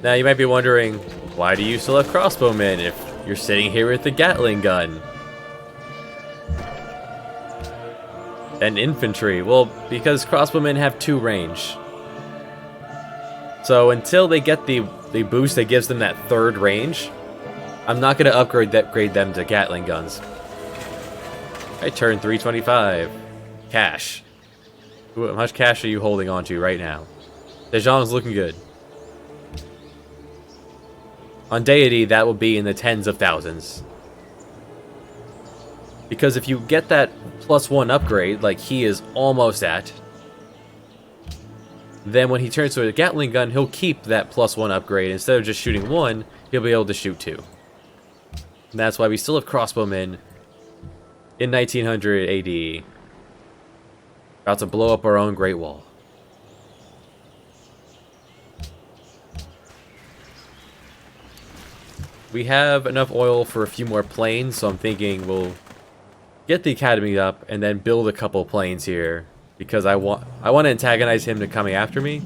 Now you might be wondering, why do you still have crossbowmen if you're sitting here with the Gatling gun? And infantry? Well, because crossbowmen have 2 range. So until they get the boost that gives them that 3rd range, I'm not going to upgrade them to Gatling guns. I turn 325. Cash. How much cash are you holding on to right now? Dejong's looking good. On deity, that will be in the tens of thousands. Because if you get that +1 upgrade, like he is almost at, then when he turns to a Gatling gun, he'll keep that +1 upgrade. Instead of just shooting 1, he'll be able to shoot 2. And that's why we still have crossbowmen in 1900 AD. About to blow up our own Great Wall. We have enough oil for a few more planes, so I'm thinking we'll get the academy up and then build a couple planes here, because I want to antagonize him to coming after me,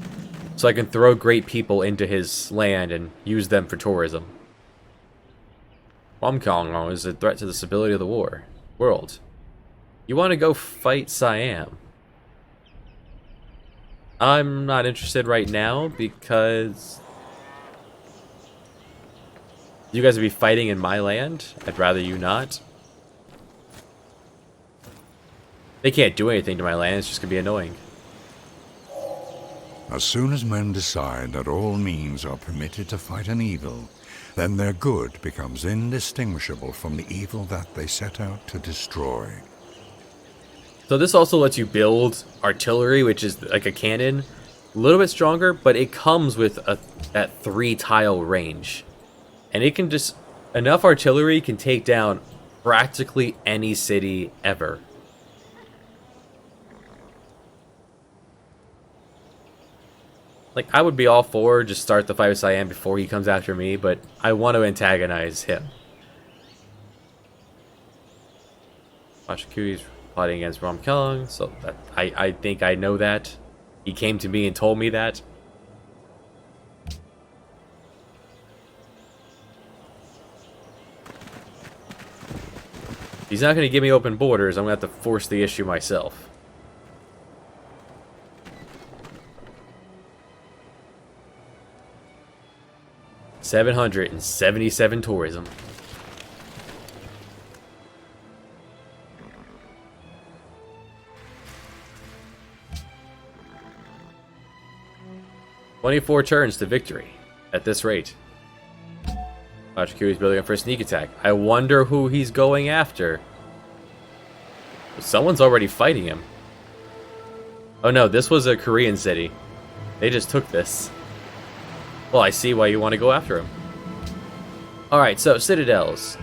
so I can throw great people into his land and use them for tourism. Hong Kong is a threat to the stability of the world. You want to go fight Siam? I'm not interested right now because you guys would be fighting in my land. I'd rather you not. They can't do anything to my land, it's just going to be annoying. As soon as men decide that all means are permitted to fight an evil, then their good becomes indistinguishable from the evil that they set out to destroy. So this also lets you build artillery, which is like a cannon. A little bit stronger, but it comes with that 3-tile range. And it can just... enough artillery can take down practically any city ever. Like, I would be all for just start the fight with Siam before he comes after me, but I want to antagonize him. Mashikui's plotting against Ramkyung, so that, I think I know that. He came to me and told me that. He's not going to give me open borders, I'm going to have to force the issue myself. $777 tourism. "24 turns to victory. At this rate." Machiku is building up for a sneak attack. I wonder who he's going after. Someone's already fighting him. Oh no, this was a Korean city. They just took this. Well, I see why you want to go after him. Alright, so citadels.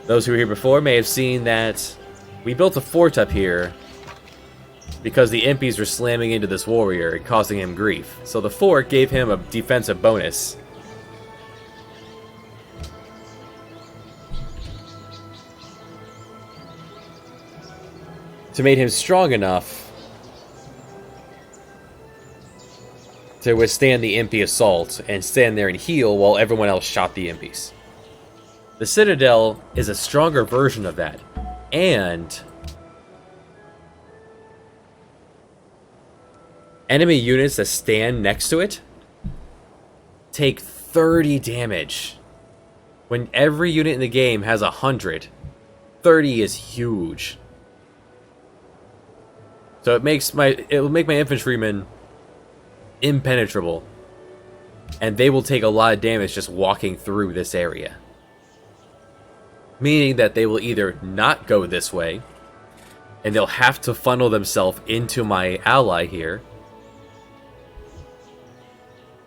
Those who were here before may have seen that we built a fort up here because the impies were slamming into this warrior and causing him grief. So the fort gave him a defensive bonus. To make him strong enough to withstand the impy assault and stand there and heal while everyone else shot the impies. The citadel is a stronger version of that, and enemy units that stand next to it take 30 damage. When every unit in the game has 100, 30 is huge. So it will make my infantrymen impenetrable, and they will take a lot of damage just walking through this area. Meaning that they will either not go this way, and they'll have to funnel themselves into my ally here,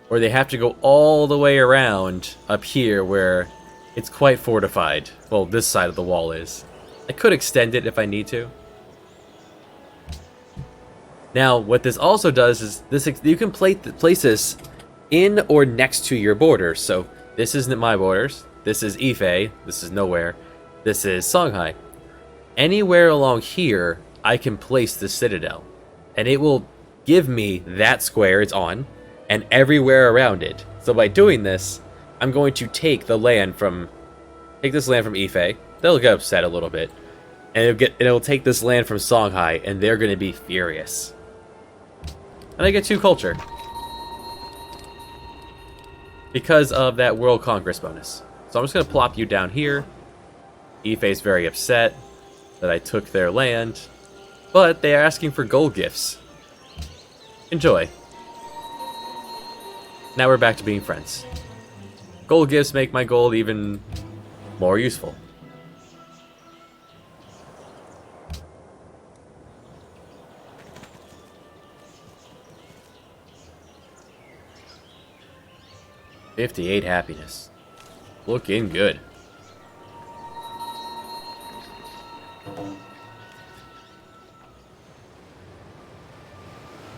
or they have to go all the way around up here where it's quite fortified. Well, this side of the wall is. I could extend it if I need to. Now, what this also does is this: you can place this in or next to your borders. So this isn't my borders. This is Ife. This is nowhere. This is Songhai. Anywhere along here, I can place the citadel, and it will give me that square it's on, and everywhere around it. So by doing this, I'm going to take this land from Ife. They'll get upset a little bit, and it'll take this land from Songhai, and they're going to be furious. And I get 2 culture because of that World Congress bonus. So I'm just going to plop you down here. Ife's very upset that I took their land, but they are asking for gold gifts. Enjoy. Now we're back to being friends. Gold gifts make my gold even more useful. $58 happiness. Looking good.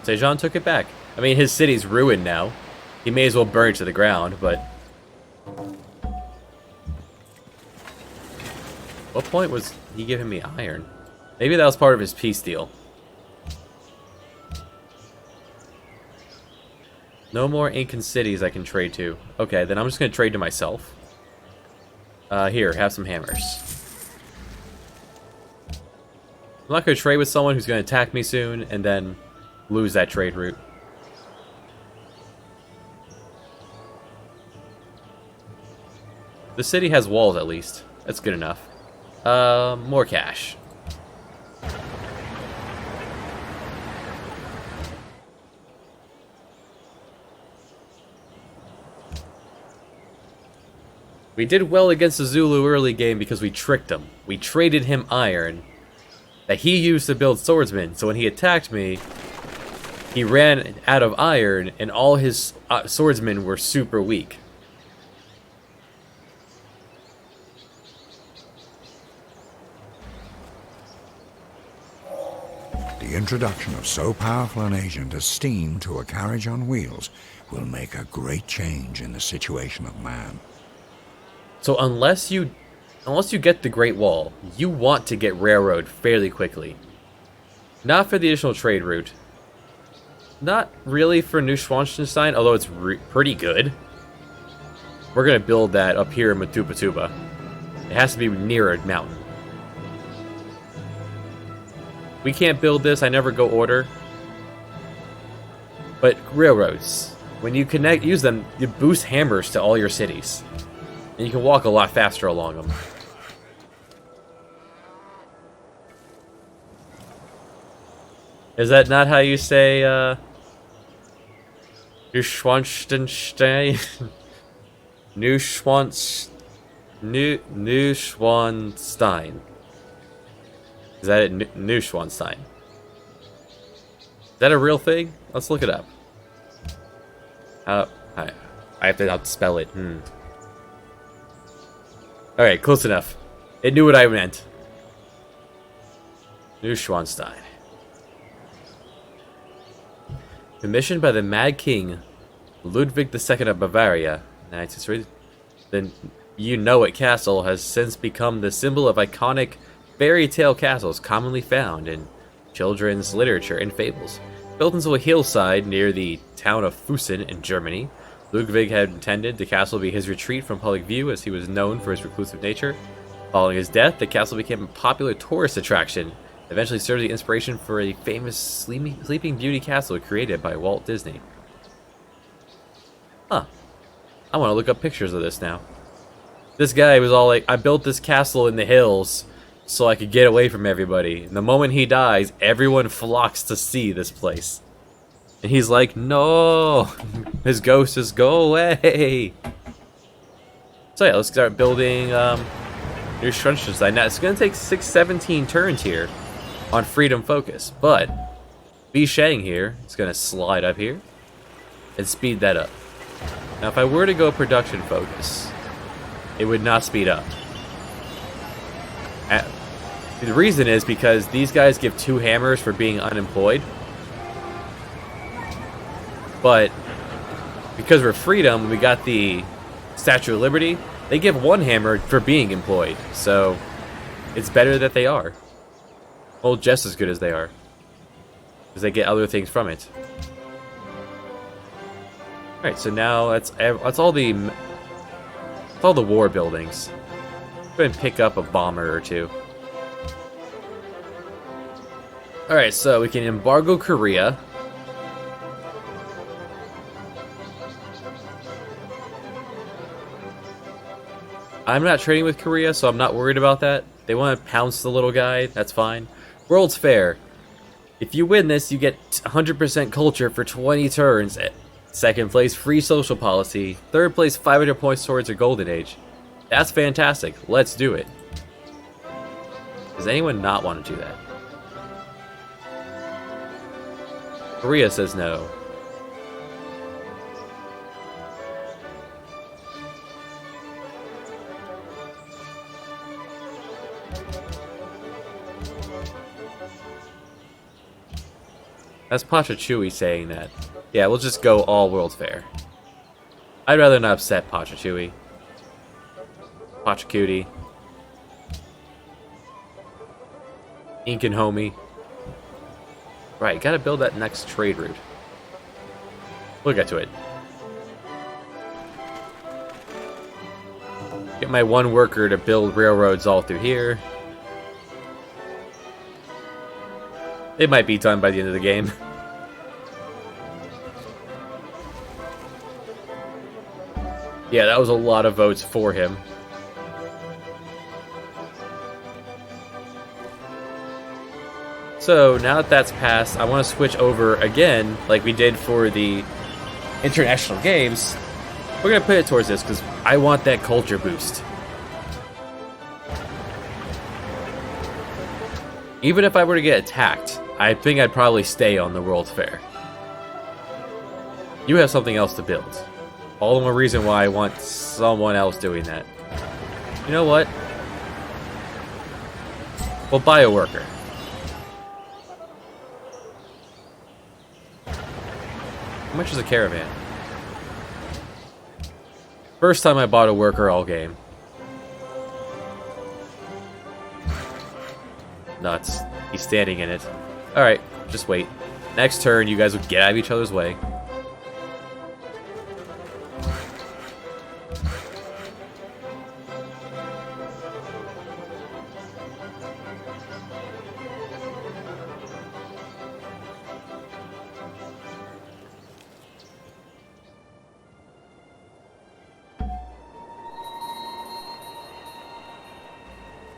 Sejan took it back. I mean, his city's ruined now. He may as well burn it to the ground, but... What point was he giving me iron? Maybe that was part of his peace deal. No more Incan cities I can trade to. Okay, then I'm just going to trade to myself. Here, have some hammers. I'm not going to trade with someone who's going to attack me soon and then lose that trade route. The city has walls at least. That's good enough. More cash. We did well against the Zulu early game because we tricked him. We traded him iron that he used to build swordsmen. So when he attacked me, he ran out of iron and all his swordsmen were super weak. The introduction of so powerful an agent as steam to a carriage on wheels will make a great change in the situation of man. So unless you get the Great Wall, you want to get railroad fairly quickly. Not for the additional trade route. Not really for New Schwanstein, although it's pretty good. We're going to build that up here in Matupatuba. It has to be near a mountain. We can't build this, I never go order. But railroads, when you use them, you boost hammers to all your cities. And you can walk a lot faster along them. Is that not how you say, Neuschwanstein? Neuschwanstein. Is that it? Neuschwanstein. Is that a real thing? Let's look it up. I have to spell it. Alright, close enough. It knew what I meant. Neuschwanstein. Commissioned by the Mad King, Ludwig II of Bavaria, 1963. Then you know it castle has since become the symbol of iconic fairy tale castles commonly found in children's literature and fables. Built into a hillside near the town of Fussen in Germany, Ludwig had intended the castle be his retreat from public view as he was known for his reclusive nature. Following his death, the castle became a popular tourist attraction, eventually served the inspiration for a famous Sleeping Beauty castle created by Walt Disney. Huh. I want to look up pictures of this now. This guy was all like, I built this castle in the hills so I could get away from everybody. And the moment he dies, everyone flocks to see this place. And he's like, no, his ghost is go away. So yeah, let's start building New Schwanstein. Now it's going to take 17 turns here on Freedom Focus, but B Shang here is going to slide up here and speed that up. Now if I were to go Production Focus, it would not speed up. The reason is because these guys give 2 hammers for being unemployed. But because we're freedom, we got the Statue of Liberty, they give 1 hammer for being employed. So it's better that they are. Well, just as good as they are. Because they get other things from it. Alright, so now that's all the war buildings. Go ahead and pick up a bomber or two. Alright, so we can embargo Korea. I'm not trading with Korea, so I'm not worried about that. They want to pounce the little guy, that's fine. World's Fair. If you win this, you get 100% culture for 20 turns. Second place, free social policy. Third place, 500 points towards a golden age. That's fantastic. Let's do it. Does anyone not want to do that? Korea says no. That's Pachachui saying that. Yeah, we'll just go all World's Fair. I'd rather not upset Pachachui. Pachacuti. Incan homie. Right, gotta build that next trade route. We'll get to it. Get my one worker to build railroads all through here. It might be done by the end of the game. Yeah, that was a lot of votes for him. So, now that that's passed, I want to switch over again, like we did for the international games. We're going to put it towards this, because I want that culture boost. Even if I were to get attacked, I think I'd probably stay on the World's Fair. You have something else to build. All the more reason why I want someone else doing that. You know what? We'll buy a worker. How much is a caravan? First time I bought a worker all game. Nuts. He's standing in it. Alright, just wait. Next turn, you guys will get out of each other's way.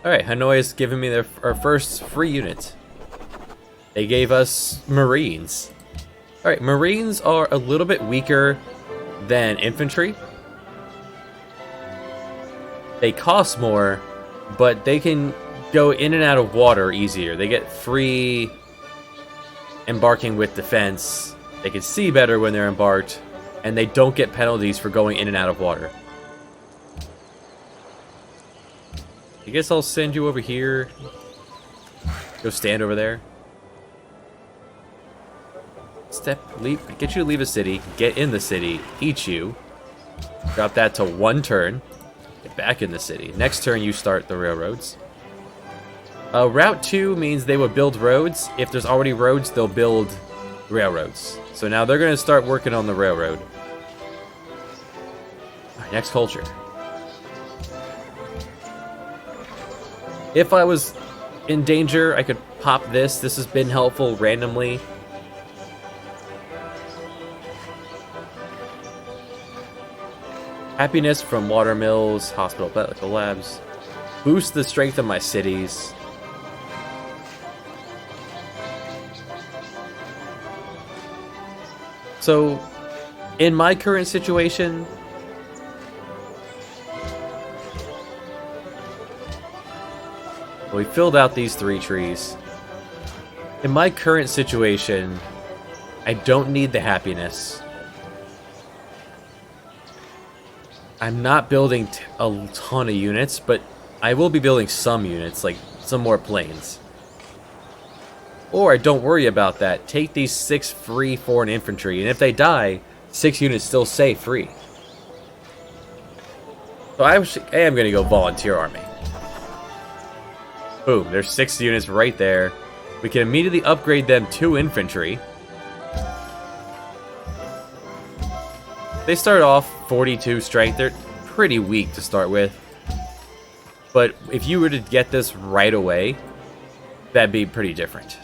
Alright, Hanoi has given me our first free unit. They gave us Marines. Alright, Marines are a little bit weaker than infantry. They cost more, but they can go in and out of water easier. They get free embarking with defense. They can see better when they're embarked, and they don't get penalties for going in and out of water. I guess I'll send you over here. Go stand over there. Leave, get you to leave a city, get in the city, eat you. Drop that to 1 turn. Get back in the city. Next turn you start the railroads. Route 2 means they will build roads. If there's already roads, they'll build railroads. So now they're going to start working on the railroad. Alright, next culture. If I was in danger, I could pop this. This has been helpful randomly. Happiness from watermills, hospital, medical labs. Boost the strength of my cities. So, in my current situation, we filled out these 3 trees. In my current situation, I don't need the happiness. I'm not building a ton of units, but I will be building some units, like some more planes. Or don't worry about that. Take these 6 free foreign infantry, and if they die, 6 units still stay free. So I am going to go volunteer army. Boom, there's 6 units right there. We can immediately upgrade them to infantry. They start off 42 strength. They're pretty weak to start with. But if you were to get this right away, that'd be pretty different.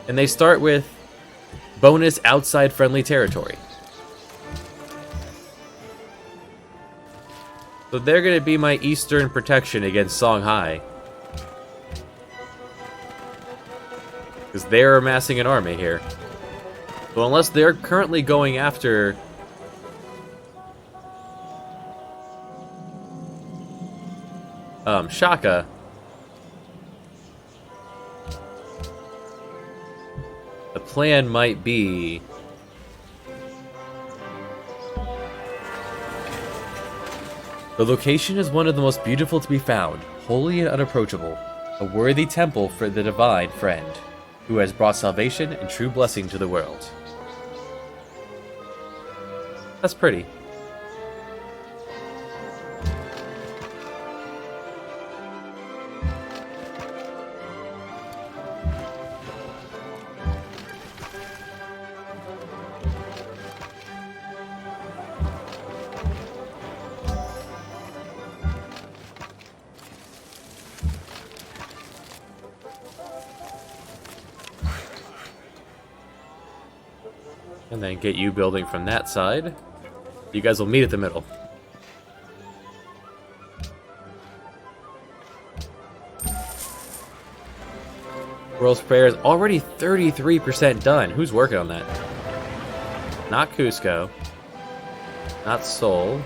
And they start with bonus outside friendly territory. So they're going to be my eastern protection against Songhai. Because they're amassing an army here. So unless they're currently going after... Shaka... the plan might be... The location is one of the most beautiful to be found, holy and unapproachable, a worthy temple for the divine friend, who has brought salvation and true blessing to the world. That's pretty. And then get you building from that side. You guys will meet at the middle. World's Prayer is already 33% done. Who's working on that? Not Cusco. Not Seoul.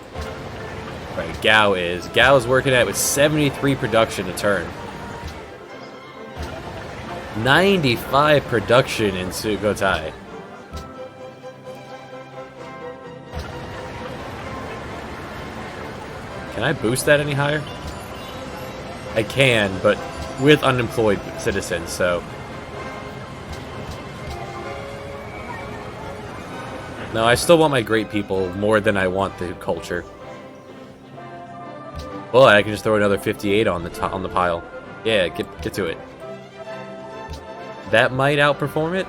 Right, Gao is. Gao is working at it with 73 production a turn. 95 production in Sukhothai. Can I boost that any higher? I can, but with unemployed citizens, so... No, I still want my great people more than I want the culture. Well, I can just throw another 58 on the pile. Yeah, get to it. That might outperform it.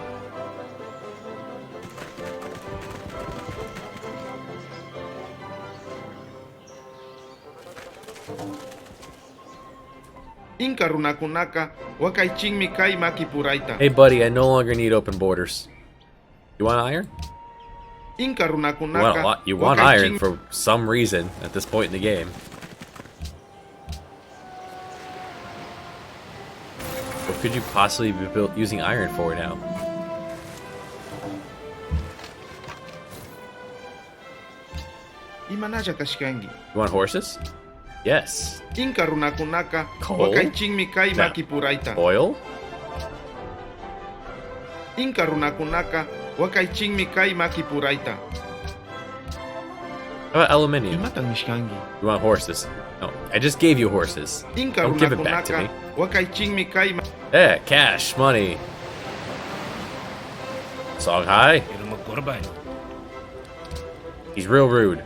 Inka runakunaka wakaichinmi kai maki puraita. Hey buddy, I no longer need open borders. You want iron? Inka runakunaka You want iron for some reason at this point in the game. What could you possibly be using iron for now? Imanaja kashkangi. You want horses? Yes. Inka runakunaka Coal? wakaichinmi kai No. maki puraita. Oil? Inka runakunaka wakaichinmi kai maki puraita. How about aluminium? Imatang mishkangi. You want horses? No, I just gave you horses. Inka Don't give it back to runakunaka me. wakaichinmi kai ma. Yeah, cash, money. Songhai? He's real rude.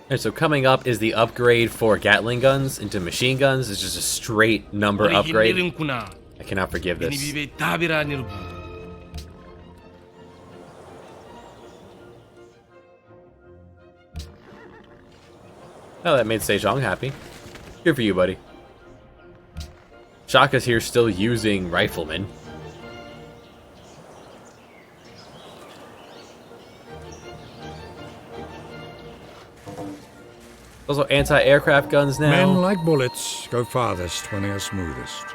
Alright, so coming up is the upgrade for Gatling guns into machine guns. It's just a straight number upgrade. I cannot forgive this. Oh, that made Sejong happy. Good for you, buddy. Shaka's here still using riflemen. Also anti-aircraft guns now. Men, like bullets, go farthest when they are smoothest.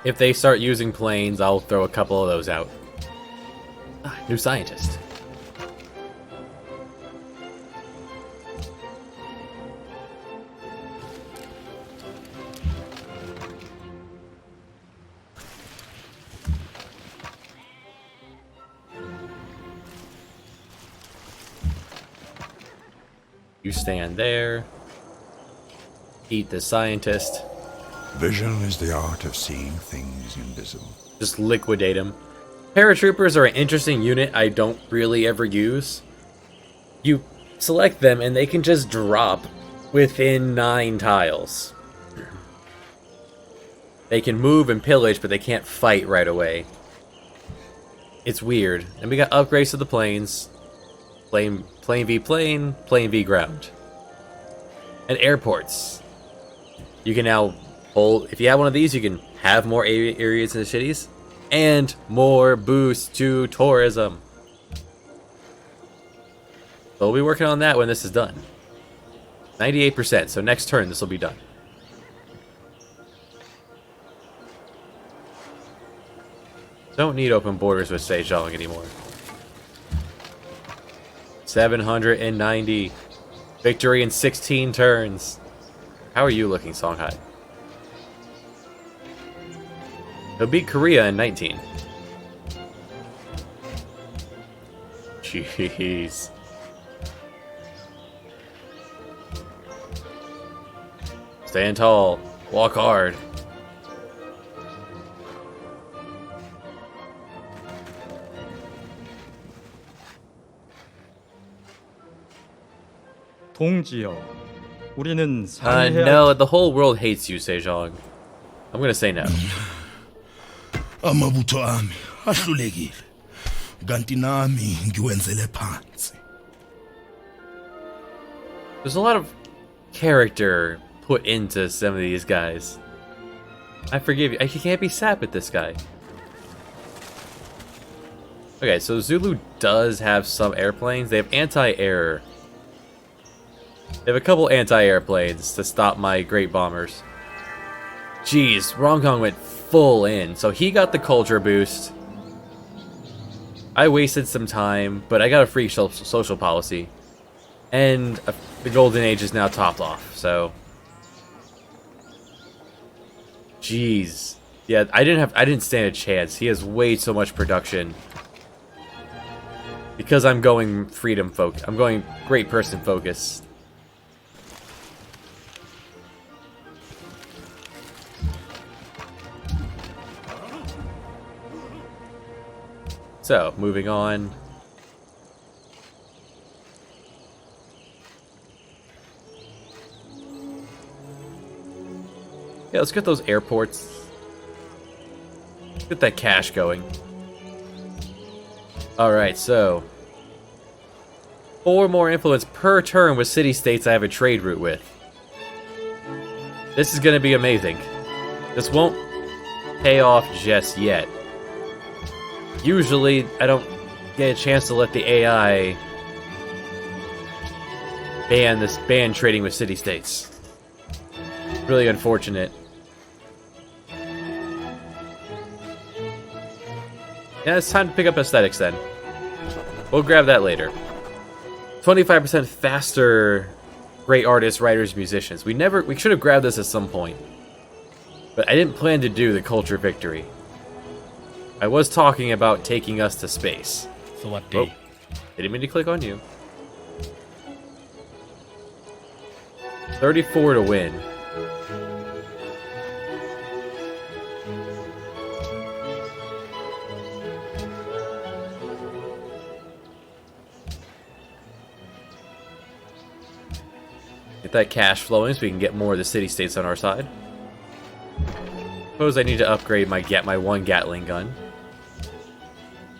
If they start using planes, I'll throw a couple of those out. Ah, new scientist. You stand there. Eat the scientist. Vision is the art of seeing things invisible. Just liquidate him. Paratroopers are an interesting unit I don't really ever use. You select them and they can just drop within 9 tiles. They can move and pillage, but they can't fight right away. It's weird. And we got upgrades to the planes. Plane v plane, plane v ground. And airports. You can now hold, if you have one of these, you can have more areas in the cities. And more boost to tourism. So we'll be working on that when this is done. 98%, so next turn this will be done. Don't need open borders with Sejong anymore. 790. Victory in 16 turns. How are you looking, Songhai? He'll beat Korea in 19. Jeez. Stand tall. Walk hard. 동지여, 우리는 상의해야 No, the whole world hates you, Sejong. I'm gonna say no. Amabutho ami ahlulekile. Kanti nami ngiwenzele phansi. There's a lot of character put into some of these guys. I forgive you. I can't be sap with this guy. Okay, so Zulu does have some airplanes. They have anti-air. They have a couple anti-airplanes to stop my great bombers. Jeez, Rongkong went full in. So he got the culture boost. I wasted some time, but I got a free social policy. And the golden age is now topped off, so... Jeez. Yeah, I didn't stand a chance. He has way so much production. Because I'm going freedom focus. I'm going great person focus. So, moving on. Yeah, let's get those airports. Let's get that cash going. Alright, so 4 more influence per turn with city-states I have a trade route with. This is going to be amazing. This won't pay off just yet. Usually, I don't get a chance to let the AI ban trading with city-states. Really unfortunate. Yeah, it's time to pick up aesthetics then. We'll grab that later. 25% faster great artists, writers, musicians. We should have grabbed this at some point. But I didn't plan to do the culture victory. I was talking about taking us to space. สวัส Oh, ดี didn't mean to click on you. 34 to win. Get that cash flowing so we can get more of the city-states on our side. Suppose I need to upgrade my one Gatling gun.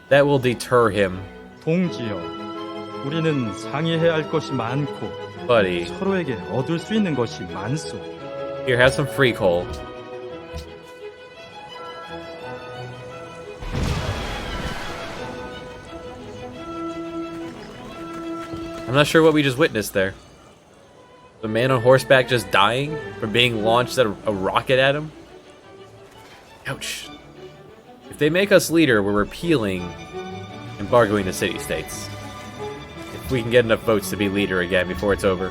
That will deter him. 동지여, 우리는 상의해야 할 것이 많고 Buddy, 서로에게 얻을 수 있는 것이 많소. here, have some free coal. I'm not sure what we just witnessed there. The man on horseback just dying from being launched at a rocket at him? Ouch. If they make us leader, we're repealing embargoing the city-states. If we can get enough votes to be leader again before it's over.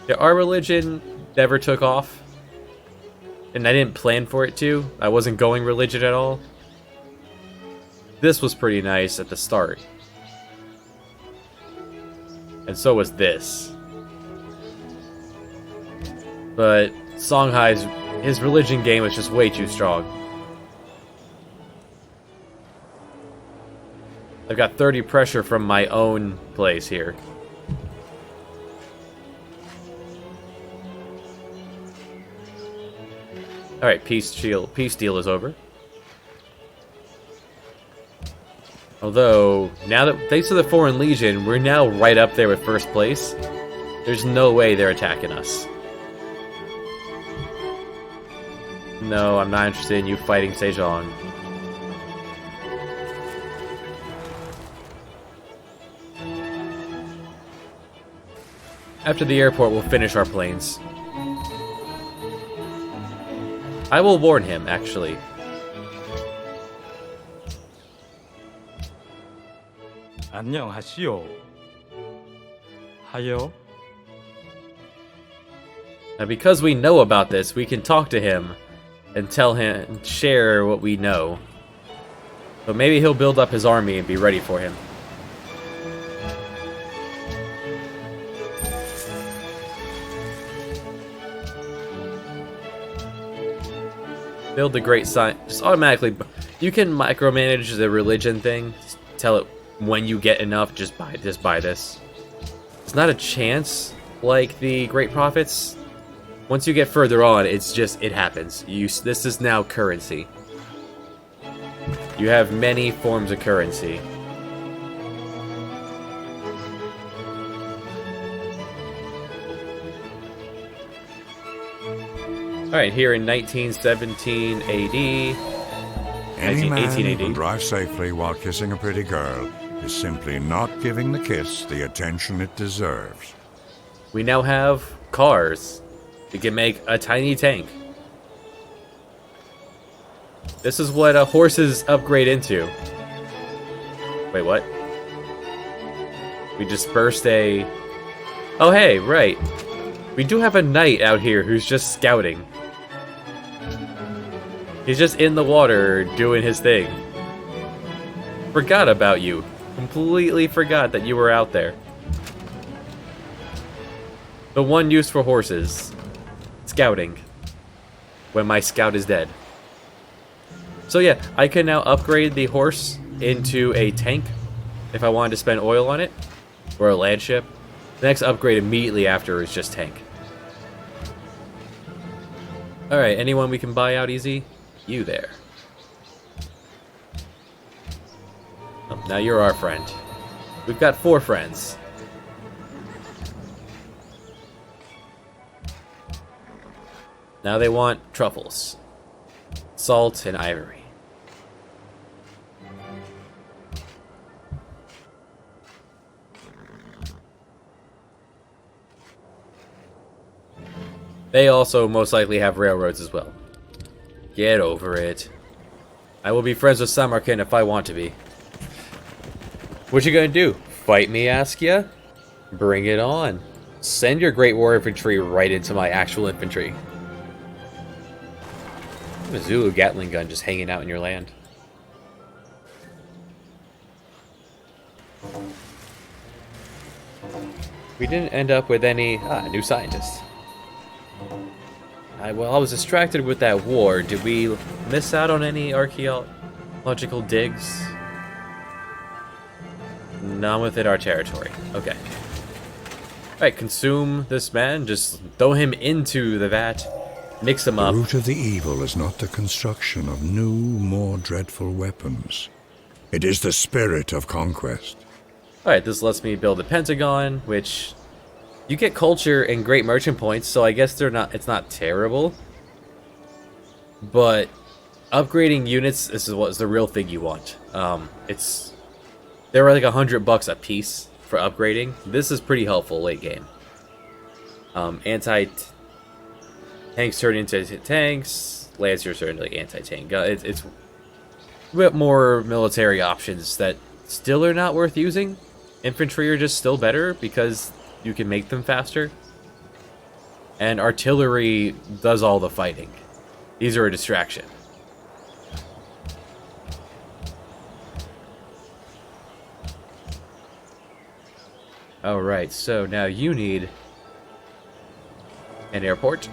Yeah, our religion never took off. And I didn't plan for it to. I wasn't going religion at all. This was pretty nice at the start. And so was this. But Songhai's, his religion game was just way too strong. I've got 30 pressure from my own place here. Alright, peace deal is over. Although, now that, thanks to the Foreign Legion, we're now right up there with first place. There's no way they're attacking us. No, I'm not interested in you fighting Sejong. After the airport, we'll finish our planes. I will warn him, actually. 안녕하시오. 하요. Now, because we know about this, we can talk to him and tell him, share what we know. But maybe he'll build up his army and be ready for him. Build the great sign. Just automatically. You can micromanage the religion thing. Just tell it when you get enough, just buy this. It's not a chance like the Great Prophets. Once you get further on, it's just, it happens. This is now currency. You have many forms of currency. Alright, here in 1917 AD, Any man 1918 who AD. can drive safely while kissing a pretty girl is simply not giving the kiss the attention it deserves. We now have cars. We can make a tiny tank. This is what horses upgrade into. Wait, what? We dispersed a... Oh, hey, right. We do have a knight out here who's just scouting. He's just in the water doing his thing. Forgot about you. Completely forgot that you were out there. The one use for horses. Scouting. When my scout is dead. So yeah, I can now upgrade the horse into a tank if I wanted to spend oil on it. Or a land ship. The next upgrade immediately after is just tank. Alright, anyone we can buy out easy? You there. Oh, now you're our friend. We've got 4 friends. Now they want truffles. Salt and ivory. They also most likely have railroads as well. Get over it. I will be friends with Samarkand if I want to be. What you gonna do? Fight me, ask ya? Bring it on. Send your Great War Infantry right into my actual infantry. A Zulu Gatling gun just hanging out in your land. We didn't end up with any... new scientists. Well, I was distracted with that war. Did we miss out on any archaeological digs? None within our territory. Okay. Alright, consume this man. Just throw him into the vat. Mix him The up. root of the evil is not the construction of new, more dreadful weapons. It is the spirit of conquest. Alright, this lets me build a Pentagon, which... You get culture and great merchant points, so I guess it's not terrible. But upgrading units, this is what's the real thing you want. They're like $100 a piece for upgrading. This is pretty helpful late game. Tanks turn into tanks, Lancers turn into like anti-tank. It's a bit more military options that still are not worth using. Infantry are just still better because you can make them faster. And artillery does all the fighting. These are a distraction. Alright, so now you need an airport.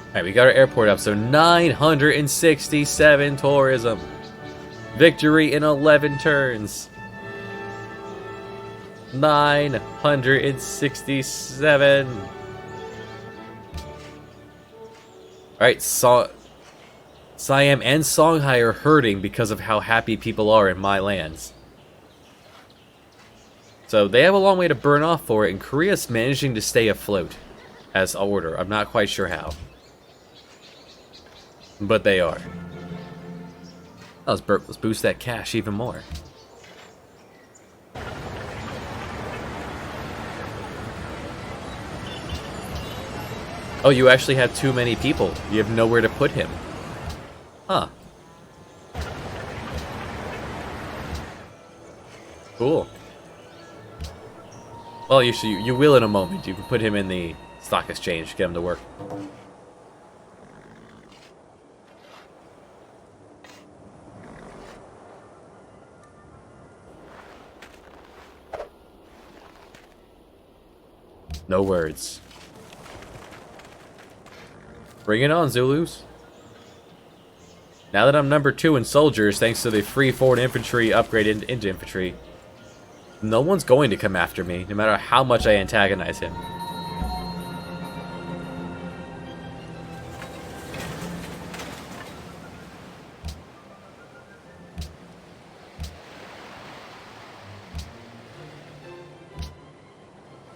Alright, we got our airport up, so 967 tourism. Victory in 11 turns. 967. Alright, Siam and Songhai are hurting because of how happy people are in my lands. So they have a long way to burn off for it, and Korea's managing to stay afloat as a order. I'm not quite sure how. But they are. Let's boost that cash even more. Oh, you actually have too many people. You have nowhere to put him. Huh. Cool. Well, you will in a moment. You can put him in the stock exchange, get him to work. No words. Bring it on, Zulus. Now that I'm number 2 in soldiers, thanks to the free foreign infantry upgrade into infantry, no one's going to come after me, no matter how much I antagonize him.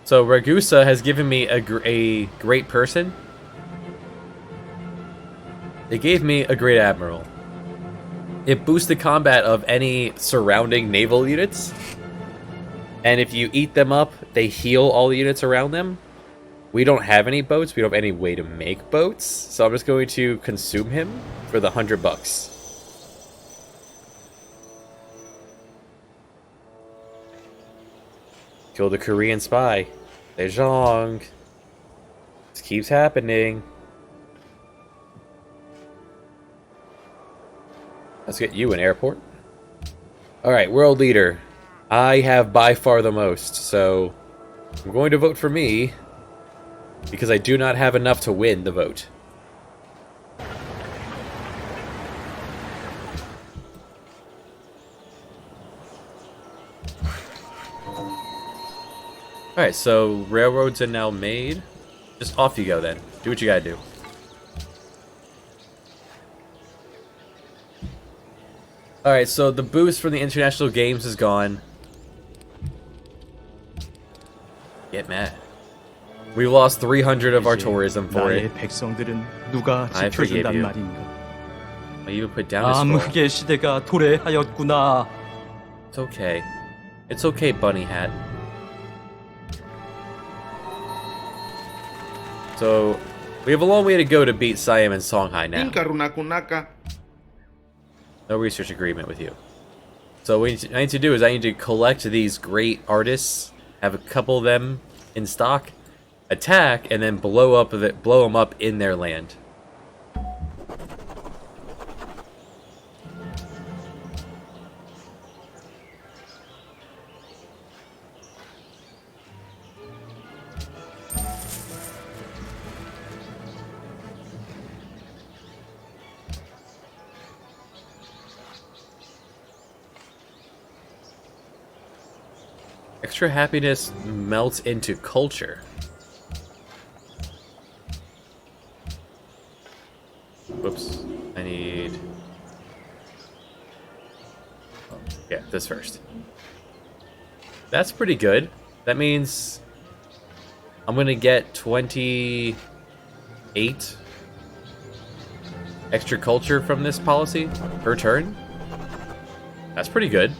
So Ragusa has given me a great person. They gave me a great admiral. It boosts the combat of any surrounding naval units. And if you eat them up, they heal all the units around them. We don't have any boats. We don't have any way to make boats. So I'm just going to consume him for the $100. Kill the Korean spy. Daejong. This keeps happening. Let's get you an airport. Alright, world leader. I have by far the most, so I'm going to vote for me because I do not have enough to win the vote. Alright, so railroads are now made. Just off you go then. Do what you gotta do. Alright, so the boost from the international games is gone. Get mad. We lost 300 of our tourism for it. 나의 백성들은 누가 I forgive 지켜준단 you. 말인가? I even put down his phone. 암흑의 시대가 도래하였구나. It's okay. It's okay, bunny hat. So, we have a long way to go to beat Siam and Songhai now. Inka runakunaka. No research agreement with you. So what I need to do is I need to collect these great artists, have a couple of them in stock, attack, and then blow them up in their land. Extra happiness melts into culture. Whoops. I need... Oh, yeah, this first. That's pretty good. That means I'm gonna get 28 extra culture from this policy per turn. That's pretty good.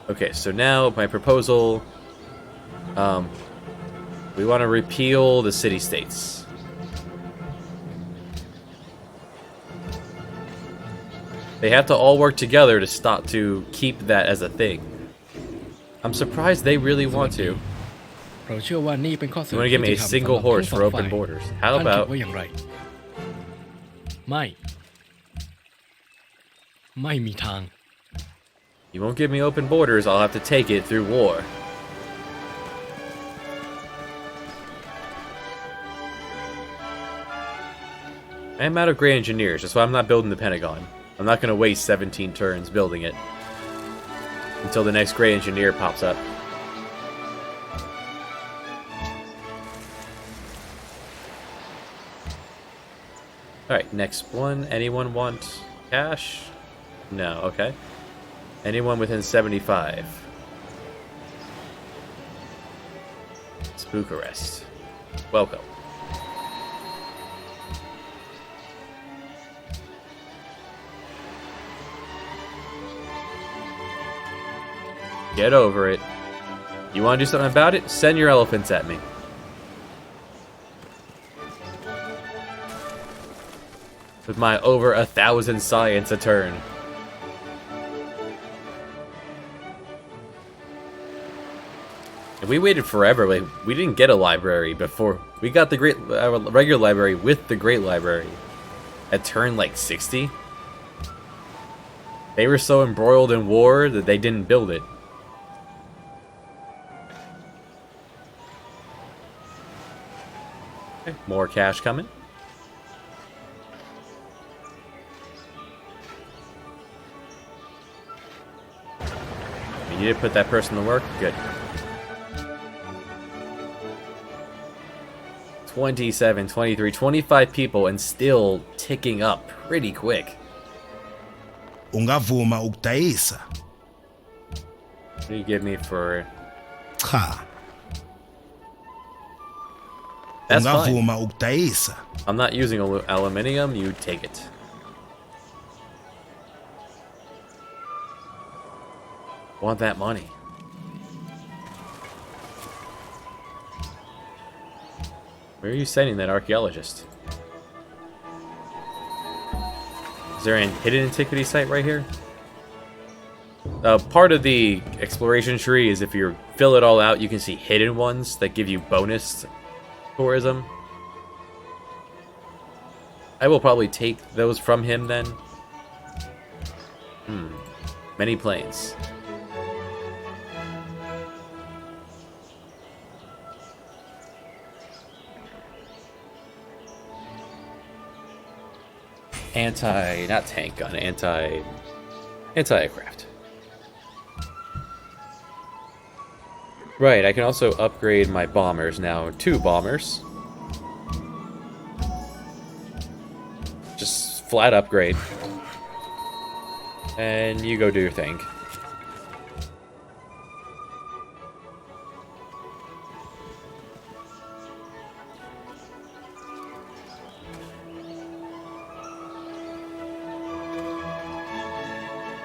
Okay, so now my proposal, we want to repeal the city-states. They have to all work together to keep that as a thing. I'm surprised they really want to. เราเชื่อว่านี่เป็นข้อเสน You อ want to give me a ที่จะทำ single สำหรับ horse ทั้ง for สอง open ฝ่าย borders? How ท่านคิด about ว่าอย่างไร ไม่ ไม่มีทาง you won't give me open borders? I'll have to take it through war. I'm out of great engineers, that's why I'm not building the Pentagon. I'm not going to waste 17 turns building it until the next great engineer pops up. Alright, next one. Anyone want cash? No, okay. Anyone within 75? It's Bucharest. Welcome. Get over it. You want to do something about it? Send your elephants at me. With my over 1,000 science a turn. And we waited forever. Like, we didn't get a library before. We got the regular library with the great library at turn like 60. They were so embroiled in war that they didn't build it. Okay, more cash coming. You need to put that person to work? Good. 27, 23, 25 people and still ticking up pretty quick. Ungavuma ukudayisa? What do you give me for... Cha. That's fine. Ungavuma ukudayisa? I'm not using aluminium, you take it. Want that money. Where are you sending that archaeologist? Is there a hidden antiquity site right here? Part of the exploration tree is if you fill it all out, you can see hidden ones that give you bonus tourism. I will probably take those from him then. Many planes. Not tank gun, anti-aircraft. Right, I can also upgrade my bombers now. 2 bombers. Just flat upgrade. And you go do your thing.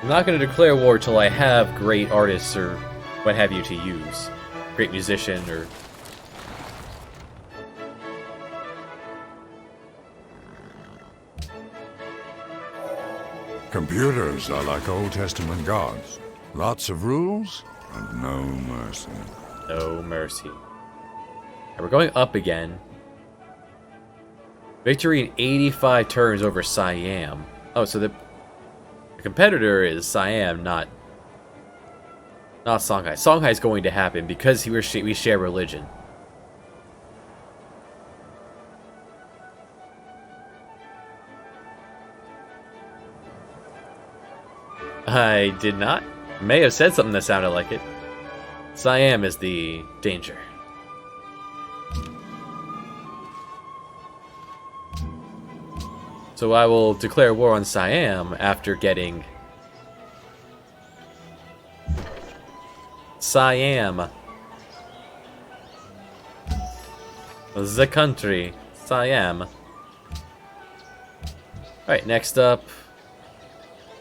I'm not going to declare war till I have great artists or what have you to use. Great musician or... Computers are like Old Testament gods. Lots of rules and no mercy. No mercy. And we're going up again. Victory in 85 turns over Siam. Oh, so the competitor is Siam, not Songhai. Songhai is going to happen because we share religion. I did not. May have said something that sounded like it. Siam is the danger. So I will declare war on Siam after getting Siam. The country. Siam. Alright, next up.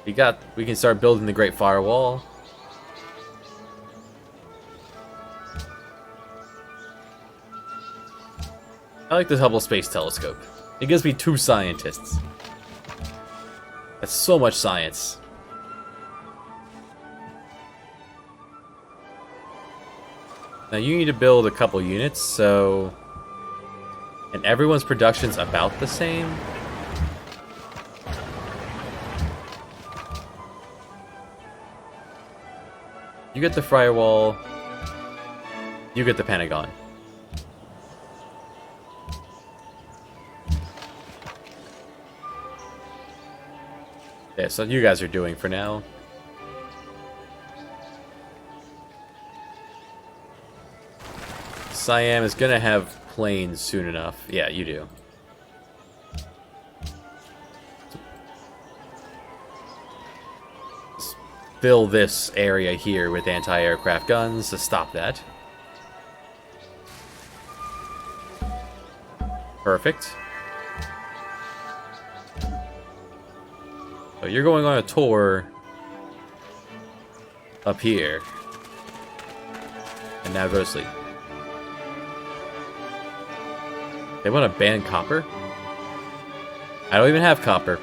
We can start building the Great Firewall. I like the Hubble Space Telescope. It gives me 2 scientists. That's so much science. Now you need to build a couple units, so... And everyone's production's about the same. You get the firewall. You get the Pentagon. Yeah, so you guys are doing for now. Siam is gonna have planes soon enough. Yeah, you do. Let's fill this area here with anti-aircraft guns to stop that. Perfect. So you're going on a tour up here. And now go to sleep. They want to ban copper? I don't even have copper.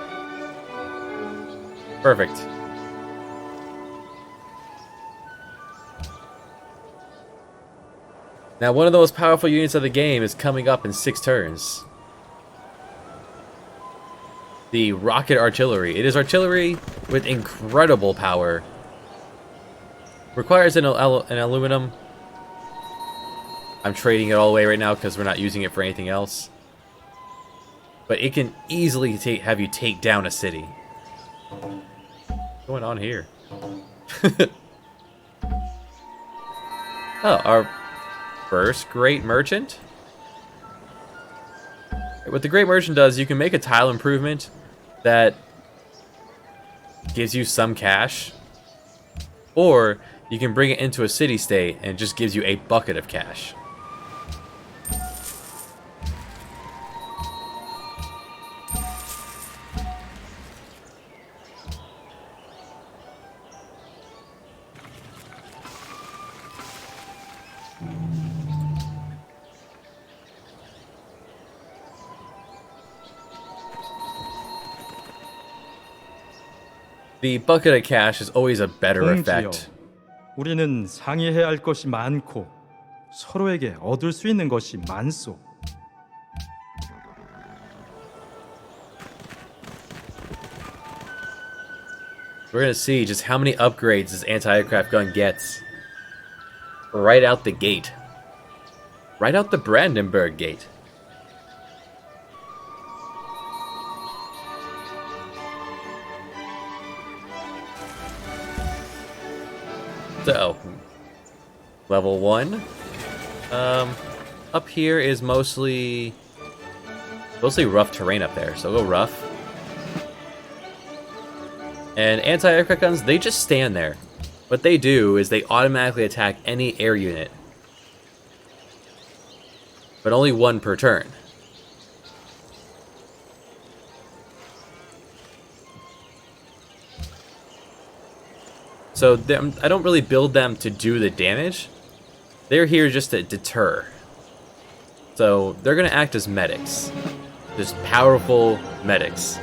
Perfect. Now, one of the most powerful units of the game is coming up in 6 turns. The rocket artillery. It is artillery with incredible power. Requires an aluminum. I'm trading it all away right now because we're not using it for anything else. But it can easily have you take down a city. What's going on here? Oh, our first great merchant? What the great merchant does, you can make a tile improvement that gives you some cash. Or you can bring it into a city-state and it just gives you a bucket of cash. The bucket of cash is always a better 동지여, effect. 우리는 상의해야 할 것이 많고 서로에게 얻을 수 있는 것이 많소. We're gonna see just how many upgrades this anti-aircraft gun gets. Right out the gate. Right out the Brandenburg gate. So, level 1. Up here is mostly rough terrain up there, so go rough. And anti-aircraft guns, they just stand there. What they do is they automatically attack any air unit. But only one per turn. So I don't really build them to do the damage. They're here just to deter. So they're going to act as medics. Just powerful medics.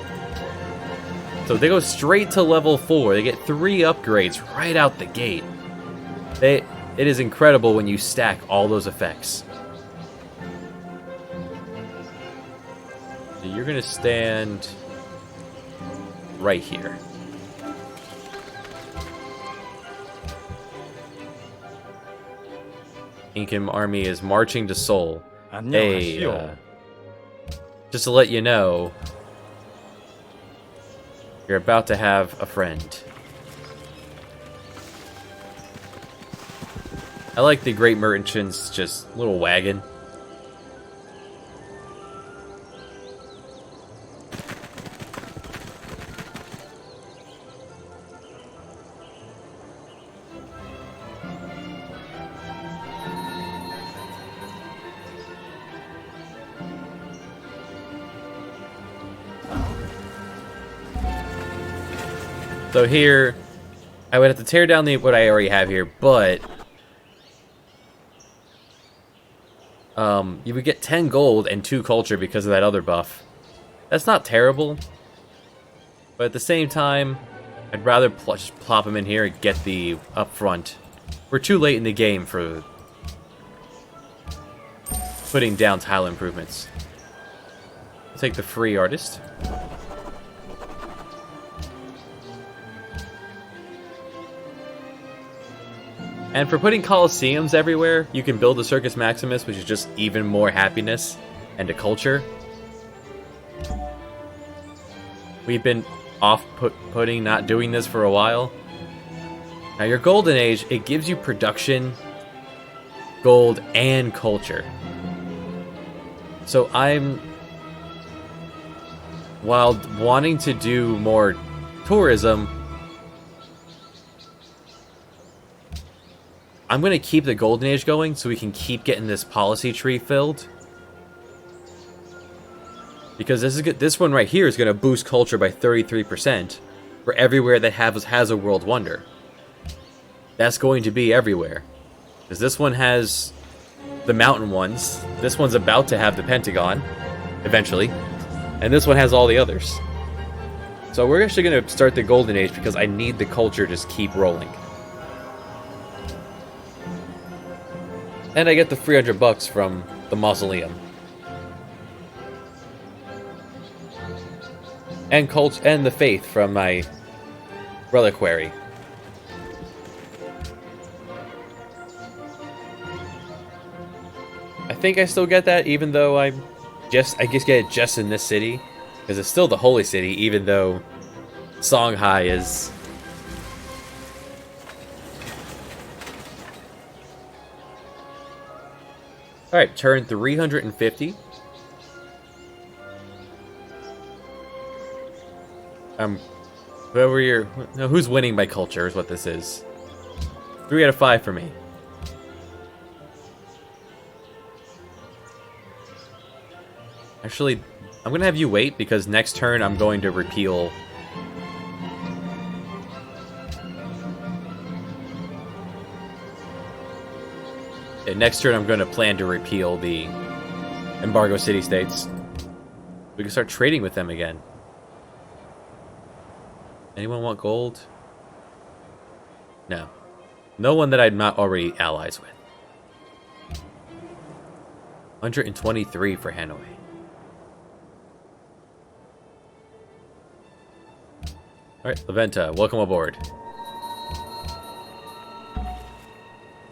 So they go straight to level 4. They get 3 upgrades right out the gate. It is incredible when you stack all those effects. So you're going to stand right here. Incan army is marching to Seoul. Hey, just to let you know, you're about to have a friend. I like the Great Merchant's just little wagon. So here, I would have to tear down what I already have here, but you would get 10 gold and 2 culture because of that other buff. That's not terrible, but at the same time, I'd rather just plop them in here and get the upfront. We're too late in the game for putting down tile improvements. Take the free artist. And for putting coliseums everywhere, you can build a Circus Maximus, which is just even more happiness and a culture. We've been off-putting, not doing this for a while. Now, your Golden Age, it gives you production, gold, and culture. So while wanting to do more tourism, I'm going to keep the Golden Age going so we can keep getting this policy tree filled. Because this is good. This one right here is going to boost culture by 33% for everywhere that has a world wonder. That's going to be everywhere. Because this one has the mountain ones. This one's about to have the Pentagon, eventually. And this one has all the others. So we're actually going to start the Golden Age because I need the culture to just keep rolling. And I get the $300 from the mausoleum. And and the faith from my reliquary. I think I still get that, even though I guess get it just in this city, because it's still the holy city, even though Songhai is. All right, turn 350. Who's winning by culture is what this is. 3 out of 5 for me. Actually, I'm gonna have you wait because next turn I'm going to repeal. Next turn I'm going to plan to repeal the embargo city-states. We can start trading with them again. Anyone want gold? No. No one that I'm not already allies with. 123 for Hanoi. Alright, Laventa, welcome aboard.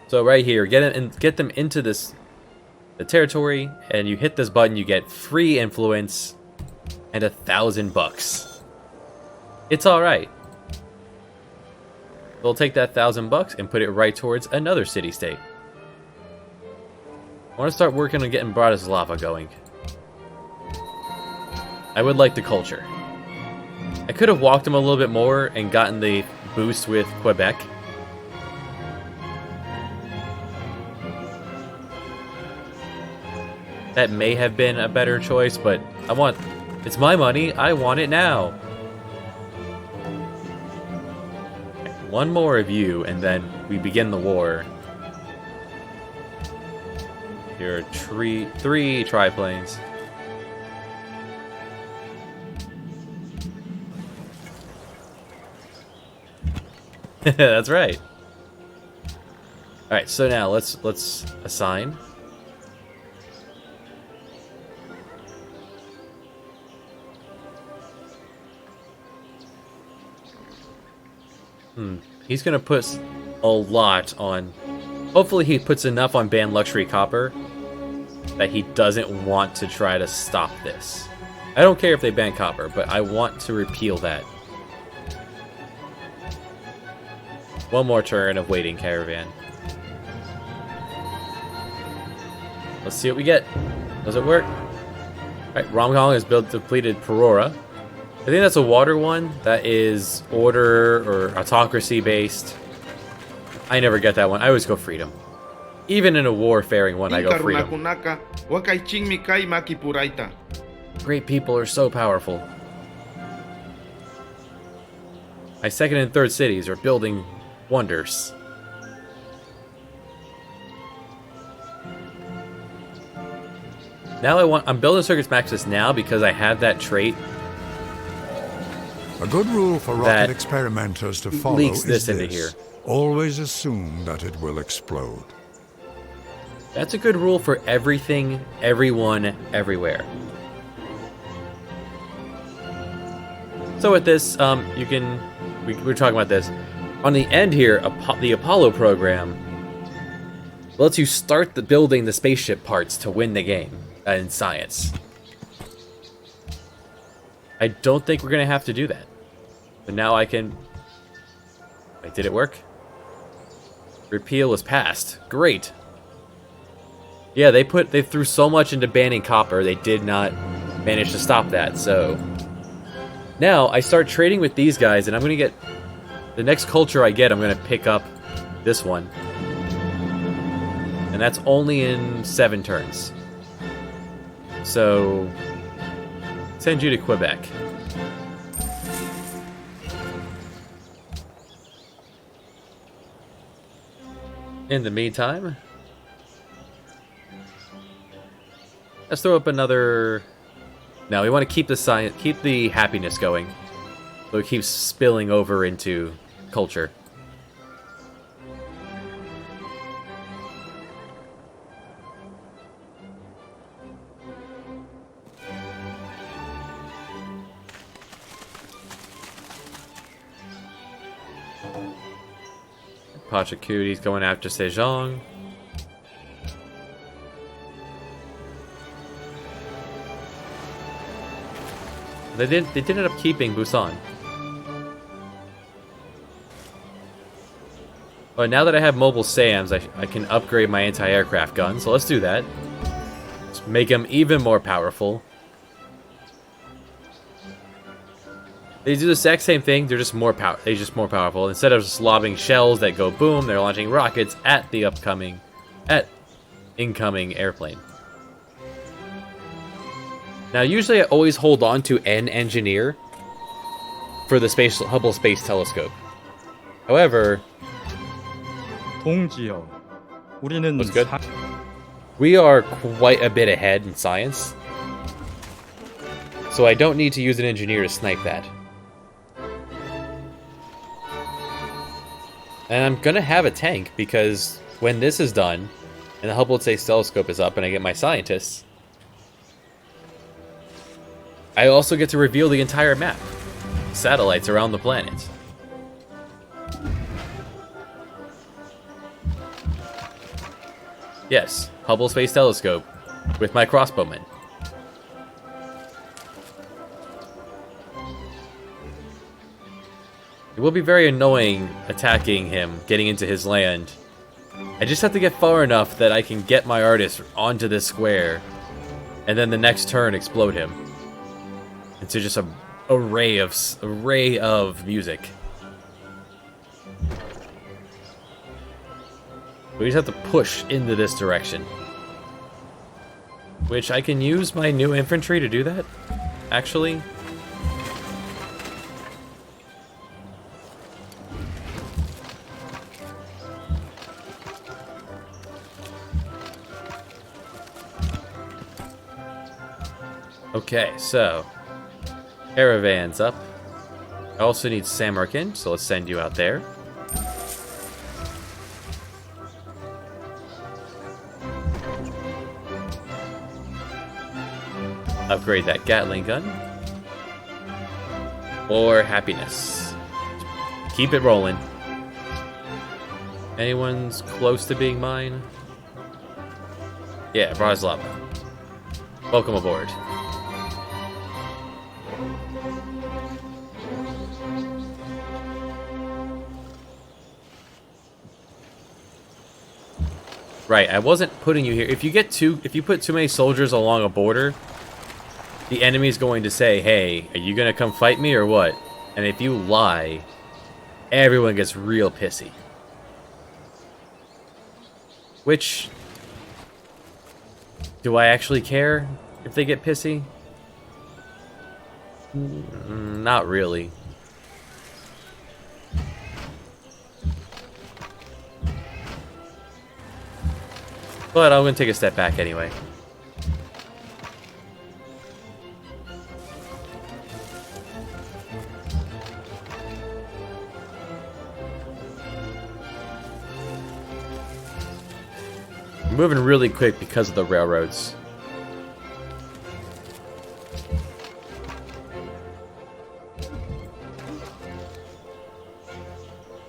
So right here, get them into the territory, and you hit this button, you get free influence and $1,000. It's all right. We'll take that $1,000 and put it right towards another city-state. I want to start working on getting Bratislava going. I would like the culture. I could have walked them a little bit more and gotten the boost with Quebec. That may have been a better choice, but it's my money, I want it now. One more of you, and then we begin the war. Here are three triplanes. That's right. Alright, so now let's assign. He's gonna put a lot on. Hopefully he puts enough on Ban Luxury Copper that he doesn't want to try to stop this. I don't care if they ban copper, but I want to repeal that. One more turn of waiting caravan. Let's see what we get. Does it work? Alright, Romkong has built depleted Perora. I think that's a water one. That is order or autocracy based. I never get that one. I always go freedom. Even in a warfaring one, I go freedom. Great people are so powerful. My second and third cities are building wonders. Now I'm building Circus Maximus now because I have that trait. A good rule for rocket experimenters to follow leaks is this into here. Always assume that it will explode. That's a good rule for everything, everyone, everywhere. So with this, we're talking about this. On the end here, the Apollo program lets you start building the spaceship parts to win the game in science. I don't think we're going to have to do that. But now I can... Wait, did it work? Repeal was passed. Great. Yeah, they threw so much into banning copper, they did not manage to stop that, so... Now, I start trading with these guys, and I'm going to get... The next culture I get, I'm going to pick up this one. And that's only in 7 turns. So... Send you to Quebec. In the meantime... Let's throw up another... No, we want to keep the happiness going. So it keeps spilling over into culture. Pachacuti's going after Sejong. They did end up keeping Busan. But now that I have mobile SAMs, I can upgrade my anti-aircraft gun, so let's do that. Let's make them even more powerful. They do the exact same thing, they're just more powerful. Instead of just lobbing shells that go boom, they're launching rockets at the incoming airplane. Now, usually I always hold on to an engineer for the Hubble Space Telescope. However, 동지여, 우리는 what's good? We are quite a bit ahead in science, so I don't need to use an engineer to snipe that. And I'm gonna have a tank because when this is done, and the Hubble Space Telescope is up, and I get my scientists, I also get to reveal the entire map. Satellites around the planet. Yes, Hubble Space Telescope with my crossbowmen. It will be very annoying attacking him, getting into his land. I just have to get far enough that I can get my artist onto this square, and then the next turn explode him. Into just a array of music. We just have to push into this direction. Which I can use my new infantry to do that, actually. Okay, so Caravan's up. I also need Samarkand, so let's send you out there. Upgrade that Gatling gun. Or happiness. Keep it rolling. Anyone's close to being mine? Yeah, Bratislava. Welcome aboard. Right, I wasn't putting you here. If you put too many soldiers along a border, the enemy's going to say, "Hey, are you gonna come fight me or what?" And if you lie, everyone gets real pissy. Which, do I actually care if they get pissy? Not really. But I'm going to take a step back anyway. We're moving really quick because of the railroads.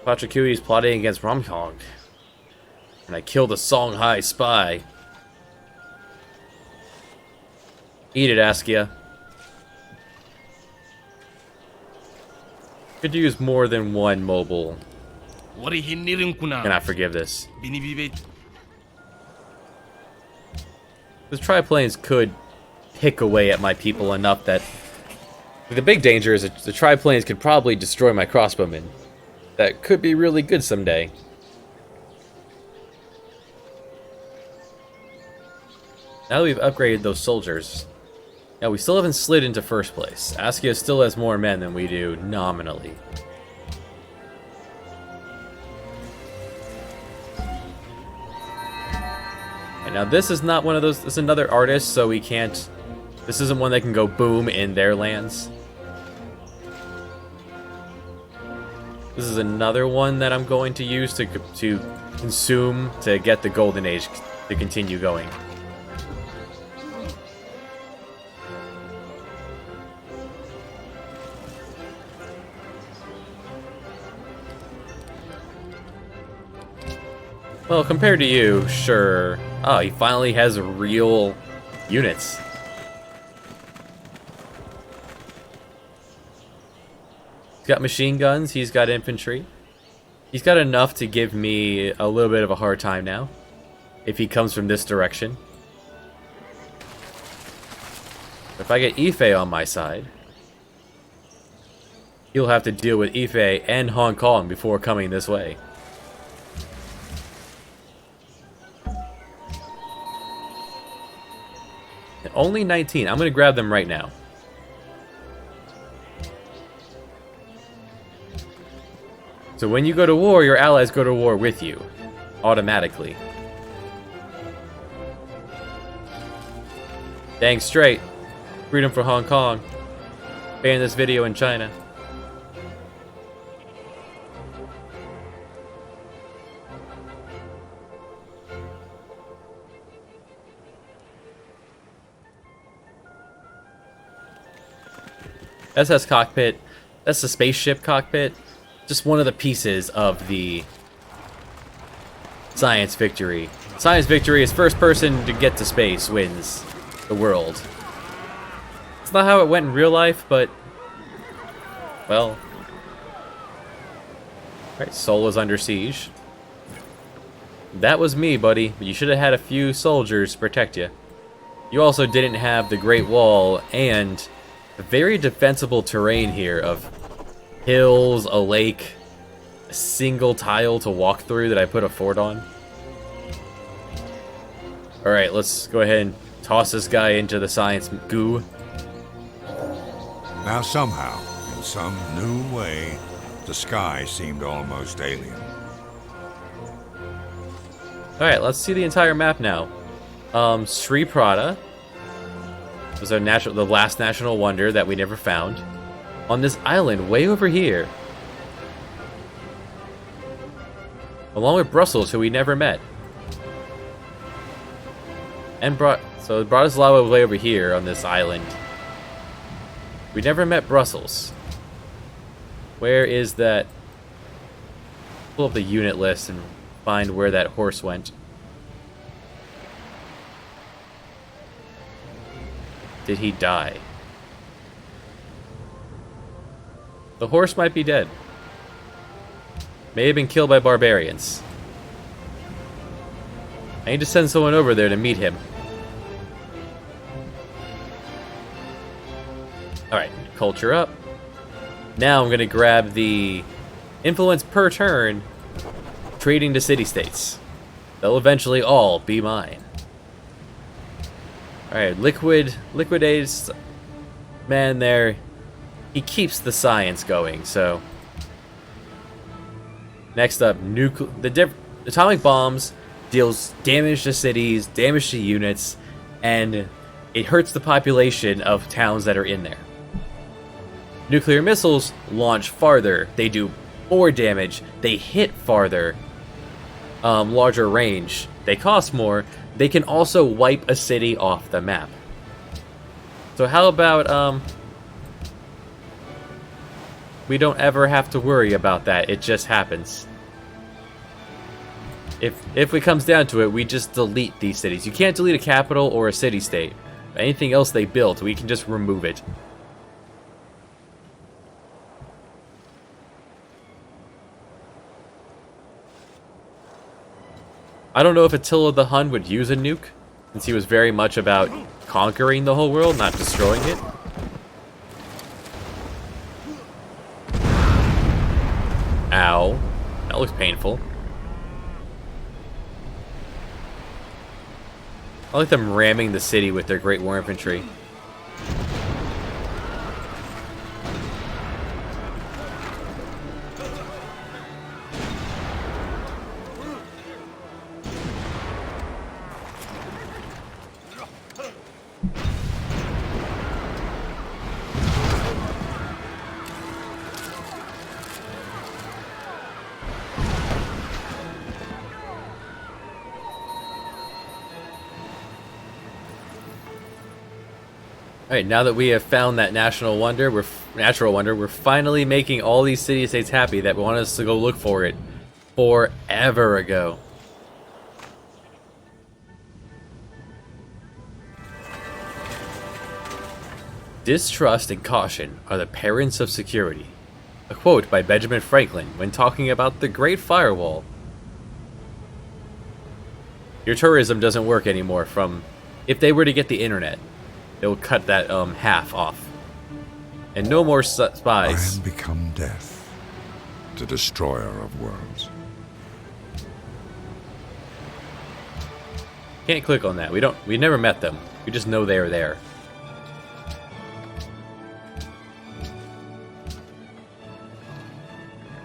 Pachacui is plotting against Ramkong. And I killed a Songhai spy. Eat it, Askia. Could use more than one mobile. Cannot forgive this. The triplanes could pick away at my people enough that... The big danger is that the triplanes could probably destroy my crossbowmen. That could be really good someday. Now that we've upgraded those soldiers... Now, we still haven't slid into first place. Askia still has more men than we do, nominally. And now this is not one of those... This is another artist, so we can't... This isn't one that can go boom in their lands. This is another one that I'm going to use to consume to get the Golden Age to continue going. Well, compared to you, sure. Oh, he finally has real units. He's got machine guns, he's got infantry. He's got enough to give me a little bit of a hard time now, if he comes from this direction. If I get Ife on my side, he'll have to deal with Ife and Hong Kong before coming this way. Only 19. I'm going to grab them right now. So when you go to war, your allies go to war with you. Automatically. Dang straight. Freedom for Hong Kong. Ban this video in China. SS cockpit. That's the spaceship cockpit. Just one of the pieces of the science victory. Science victory is first person to get to space wins the world. It's not how it went in real life, but... Well... Alright, Seoul is under siege. That was me, buddy. But you should have had a few soldiers to protect you. You also didn't have the Great Wall and... a very defensible terrain here of hills, a lake, a single tile to walk through that I put a fort on. Alright, let's go ahead and toss this guy into the science goo. Now somehow, in some new way, the sky seemed almost alien. Alright, let's see the entire map now. Sri Prada was the last national wonder that we never found. On this island way over here. Along with Brussels, who we never met. And so Bratislava was way over here on this island. We never met Brussels. Where is that? Pull up the unit list and find where that horse went. Did he die? The horse might be dead. May have been killed by barbarians. I need to send someone over there to meet him. Alright, culture up. Now I'm going to grab the influence per turn, trading to city-states. They'll eventually all be mine. Alright, Liquidate's man there, he keeps the science going, so... Next up, atomic bombs deals damage to cities, damage to units, and it hurts the population of towns that are in there. Nuclear missiles launch farther, they do more damage, they hit farther, larger range. They cost more. They can also wipe a city off the map. So how about, we don't ever have to worry about that. It just happens. If it comes down to it, we just delete these cities. You can't delete a capital or a city-state. Anything else they built, we can just remove it. I don't know if Attila the Hun would use a nuke, since he was very much about conquering the whole world, not destroying it. Ow. That looks painful. I like them ramming the city with their Great War Infantry. Alright, now that we have found that natural wonder, we're finally making all these city-states happy that want us to go look for it forever ago. Distrust and caution are the parents of security. A quote by Benjamin Franklin when talking about the Great Firewall. Your tourism doesn't work anymore from... If they were to get the internet, it will cut that half off. And no more spies. I am become death, the destroyer of worlds. Can't click on that. We never met them. We just know they're there.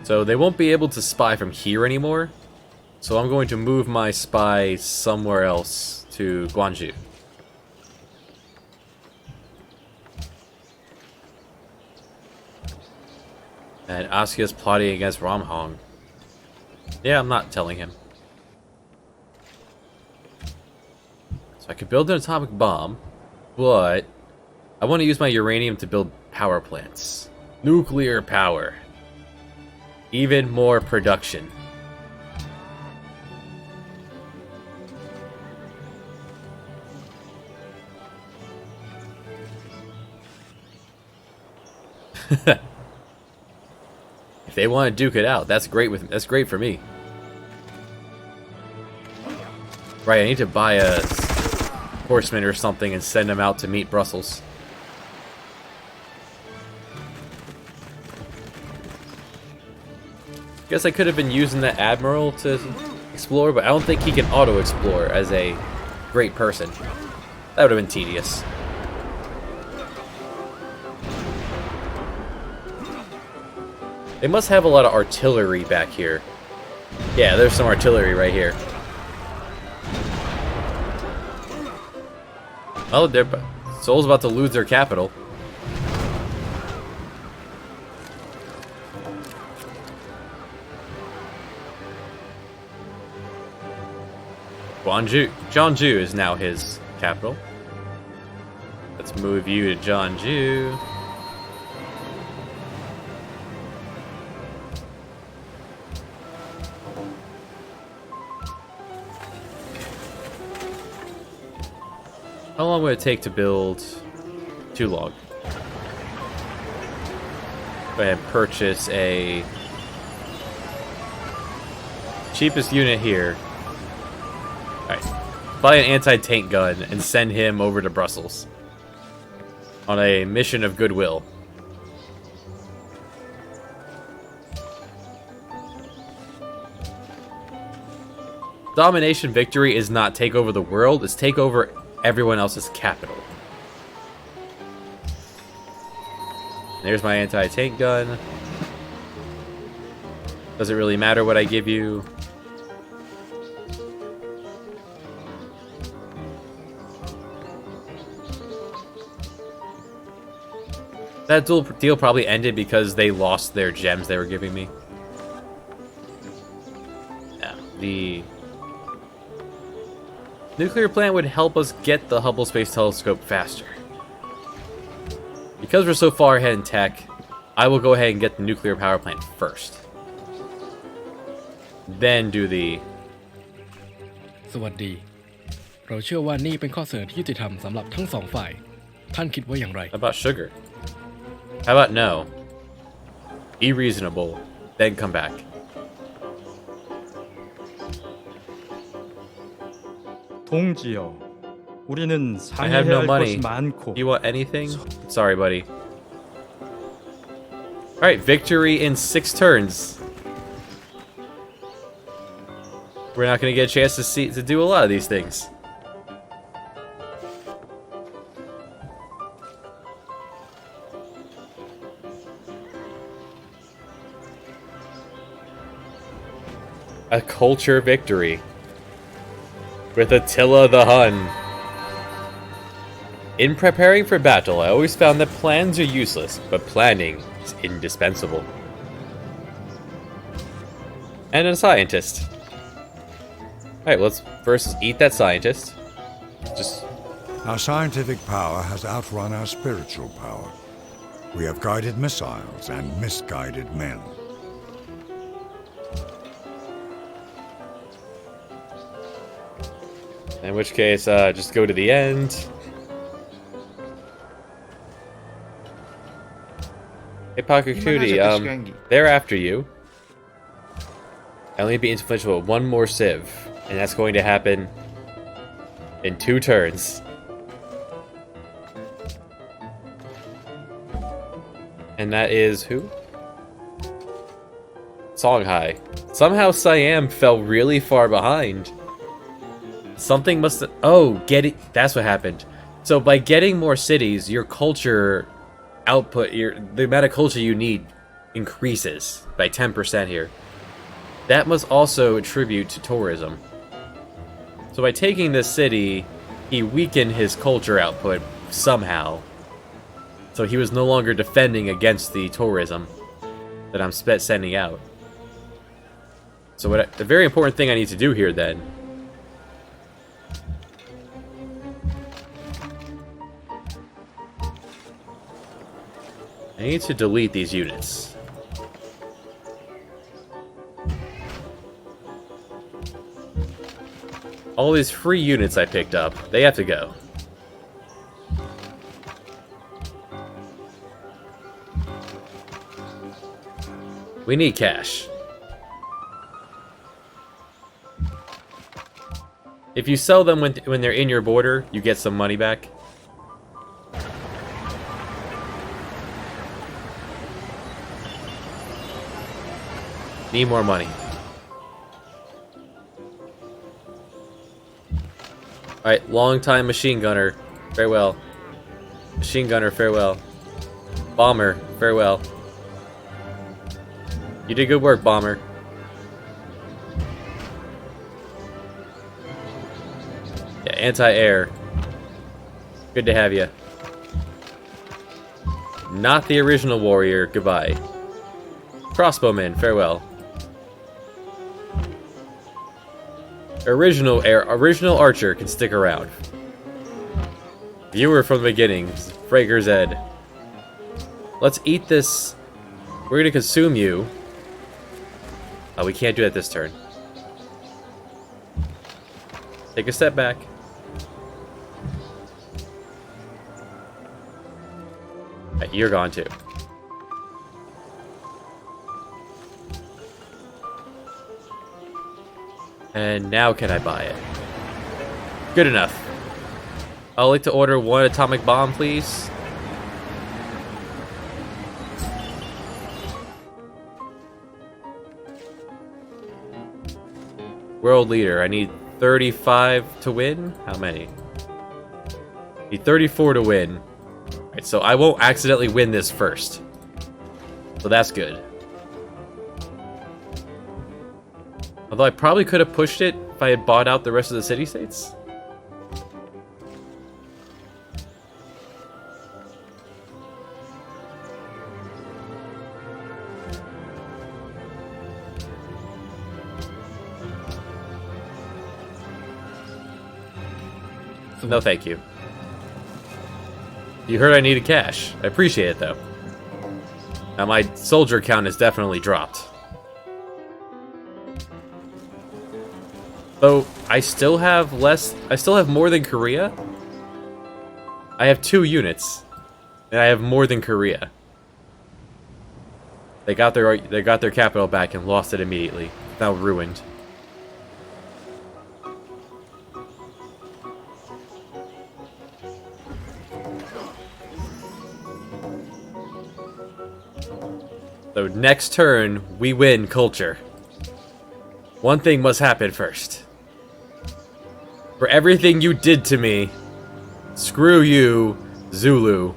So they won't be able to spy from here anymore. So I'm going to move my spy somewhere else to Guangzhou. And Asuka's plotting against Ramhong. Yeah, I'm not telling him. So I could build an atomic bomb, but I want to use my uranium to build power plants. Nuclear power. Even more production. If they want to duke it out, that's great for me. Right, I need to buy a horseman or something and send them out to meet Brussels. Guess I could have been using that admiral to explore, but I don't think he can auto-explore as a great person. That would have been tedious. They must have a lot of artillery back here. Yeah, there's some artillery right here. Oh, Seoul's about to lose their capital. Jeonju is now his capital. Let's move you to Jeonju. How long would it take to build? Too long. Go ahead and purchase a cheapest unit here. Alright. Buy an anti-tank gun and send him over to Brussels. On a mission of goodwill. Domination victory is not take over the world, it's take over everyone else's capital. There's my anti-tank gun. Doesn't really matter what I give you. That deal probably ended because they lost their gems they were giving me. Yeah, The nuclear plant would help us get the Hubble Space Telescope faster. Because we're so far ahead in tech, I will go ahead and get the nuclear power plant first. Then do the... สวัสดี เราเชื่อว่านี่เป็นข้อเสนอที่ยุติธรรมสำหรับทั้งสองฝ่าย ท่านคิดว่าอย่างไร How about sugar? How about no? Be reasonable, then come back. 동지여, 우리는 I have 상의해야 no 할 money. 것이 많고 Do you want anything? Sorry, buddy. Alright, victory in 6 turns. We're not going to get a chance to do a lot of these things. A culture victory. With Attila the Hun. In preparing for battle, I always found that plans are useless, but planning is indispensable. And a scientist. Alright, let's first eat that scientist. Just... Our scientific power has outrun our spiritual power. We have guided missiles and misguided men. In which case, just go to the end. Hey, Pakakuti, they're after you. I only be influential with one more civ, and that's going to happen in 2 turns. And that is who? Songhai. Somehow Siam fell really far behind. Something must have... Oh, that's what happened. So by getting more cities, your culture output, the amount of culture you need increases by 10% here. That must also attribute to tourism. So by taking this city, he weakened his culture output somehow. So he was no longer defending against the tourism that I'm sending out. So the very important thing I need to do here then... I need to delete these units. All these free units I picked up, they have to go. We need cash. If you sell them when they're in your border, you get some money back. Need more money. Alright, long time machine gunner. Farewell. Machine gunner, farewell. Bomber, farewell. You did good work, bomber. Yeah, anti-air. Good to have you. Not the original warrior, goodbye. Crossbowman, farewell. Original archer can stick around. Viewer from the beginning, Frager's Ed. Let's eat this. We're gonna consume you. Oh, we can't do that this turn. Take a step back. Right, you're gone too. And now can I buy it? Good enough. I'd like to order 1 atomic bomb, please. World leader. I need 35 to win? How many? Need 34 to win. Alright, so I won't accidentally win this first. So that's good. Although I probably could have pushed it if I had bought out the rest of the city-states. No, thank you. You heard I needed cash. I appreciate it, though. Now, my soldier count has definitely dropped. Though, I still have more than Korea. I have 2 units. And I have more than Korea. They got their capital back and lost it immediately. Now ruined. So next turn, we win culture. One thing must happen first. For everything you did to me, screw you, Zulu.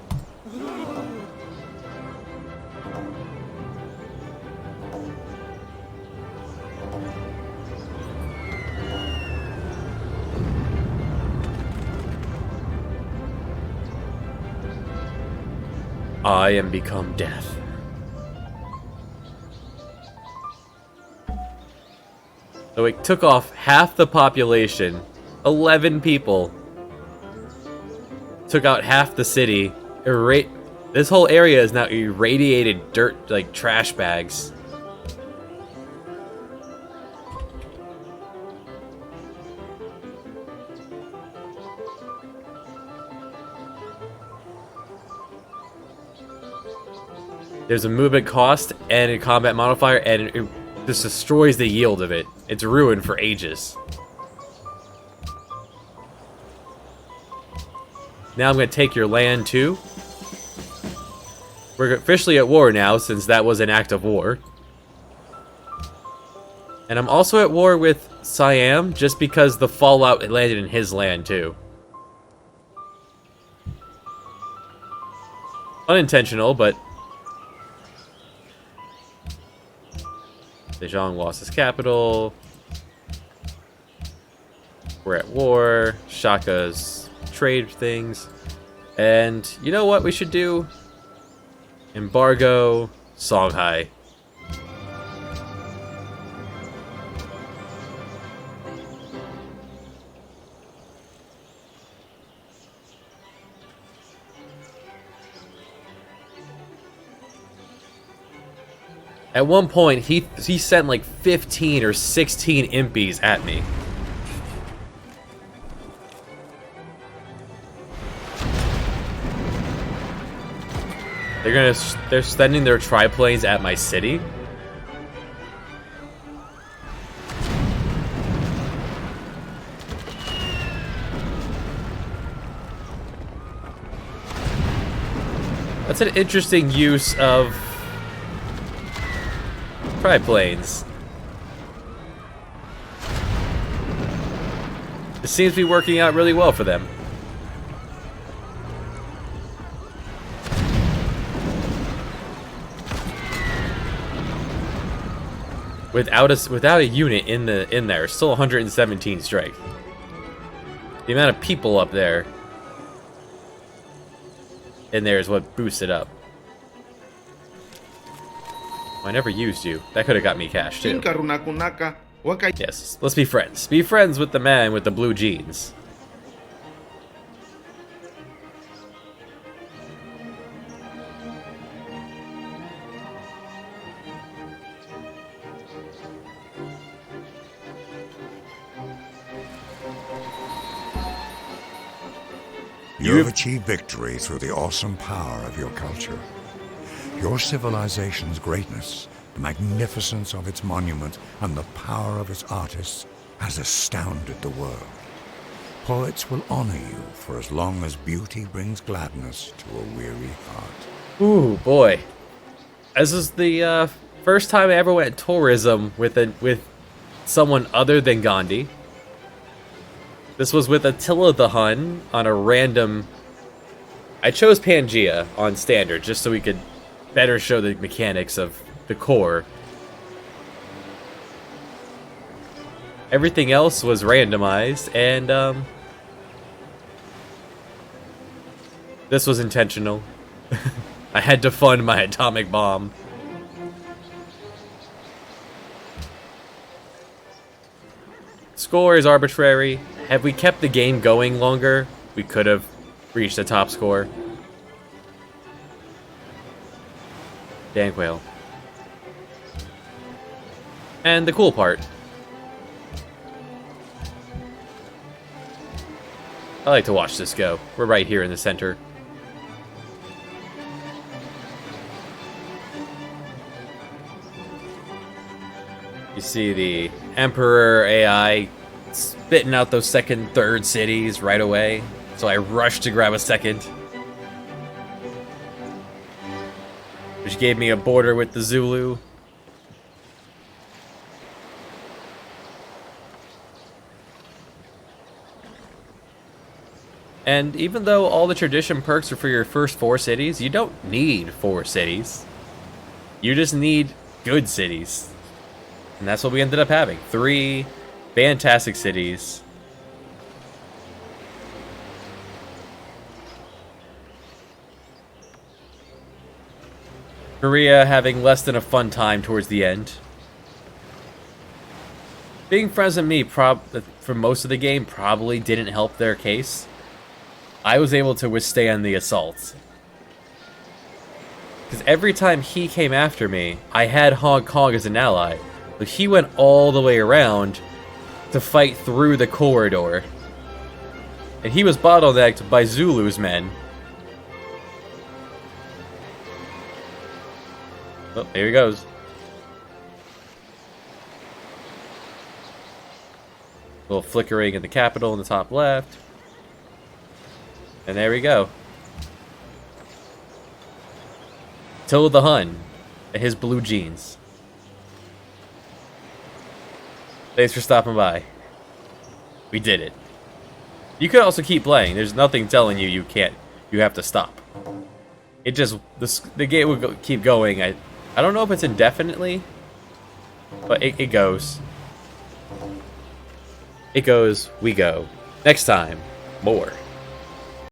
I am become death. So it took off half the population, 11 people. Took out half the city. This whole area is now irradiated dirt, like trash bags. There's a movement cost and a combat modifier, and it just destroys the yield of it. It's ruined for ages. Now I'm going to take your land too. We're officially at war now, since that was an act of war. And I'm also at war with Siam, just because the fallout landed in his land too. Unintentional, but... Zhejiang lost his capital. We're at war. Shaka's trade things. And you know what we should do? Embargo Songhai. At one point, he sent like 15 or 16 impies at me. They're sending their triplanes at my city. That's an interesting use of triplanes. It seems to be working out really well for them. Without a unit in there, still 117 strength. The amount of people up there in there is what boosts it up. I never used you. That could have got me cash too. Yes, let's be friends. Be friends with the man with the blue jeans. You have achieved victory through the awesome power of your culture. Your civilization's greatness, the magnificence of its monument, and the power of its artists has astounded the world. Poets will honor you for as long as beauty brings gladness to a weary heart. Ooh, boy. This is the first time I ever went tourism with someone other than Gandhi. This was with Attila the Hun on a random... I chose Pangaea on standard just so we could better show the mechanics of the core. Everything else was randomized, and this was intentional. I had to fund my atomic bomb. Score is arbitrary. Had we kept the game going longer, we could have reached the top score. Dan Quail. And the cool part. I like to watch this go. We're right here in the center. You see the Emperor AI spitting out those second, third cities right away. So I rushed to grab a second. Which gave me a border with the Zulu. And even though all the tradition perks are for your first 4 cities, you don't need 4 cities. You just need good cities. And that's what we ended up having. 3 fantastic cities. Korea having less than a fun time towards the end. Being friends with me for most of the game probably didn't help their case. I was able to withstand the assault. Because every time he came after me, I had Hong Kong as an ally. But he went all the way around to fight through the corridor. And he was bottlenecked by Zulu's men. Oh, there he goes. A little flickering in the capital in the top left. And there we go. Attila the Hun and his blue jeans. Thanks for stopping by. We did it. You could also keep playing. There's nothing telling you you can't. You have to stop. It just the game will keep going. I don't know if it's indefinitely, but it goes. It goes. We go. Next time, more.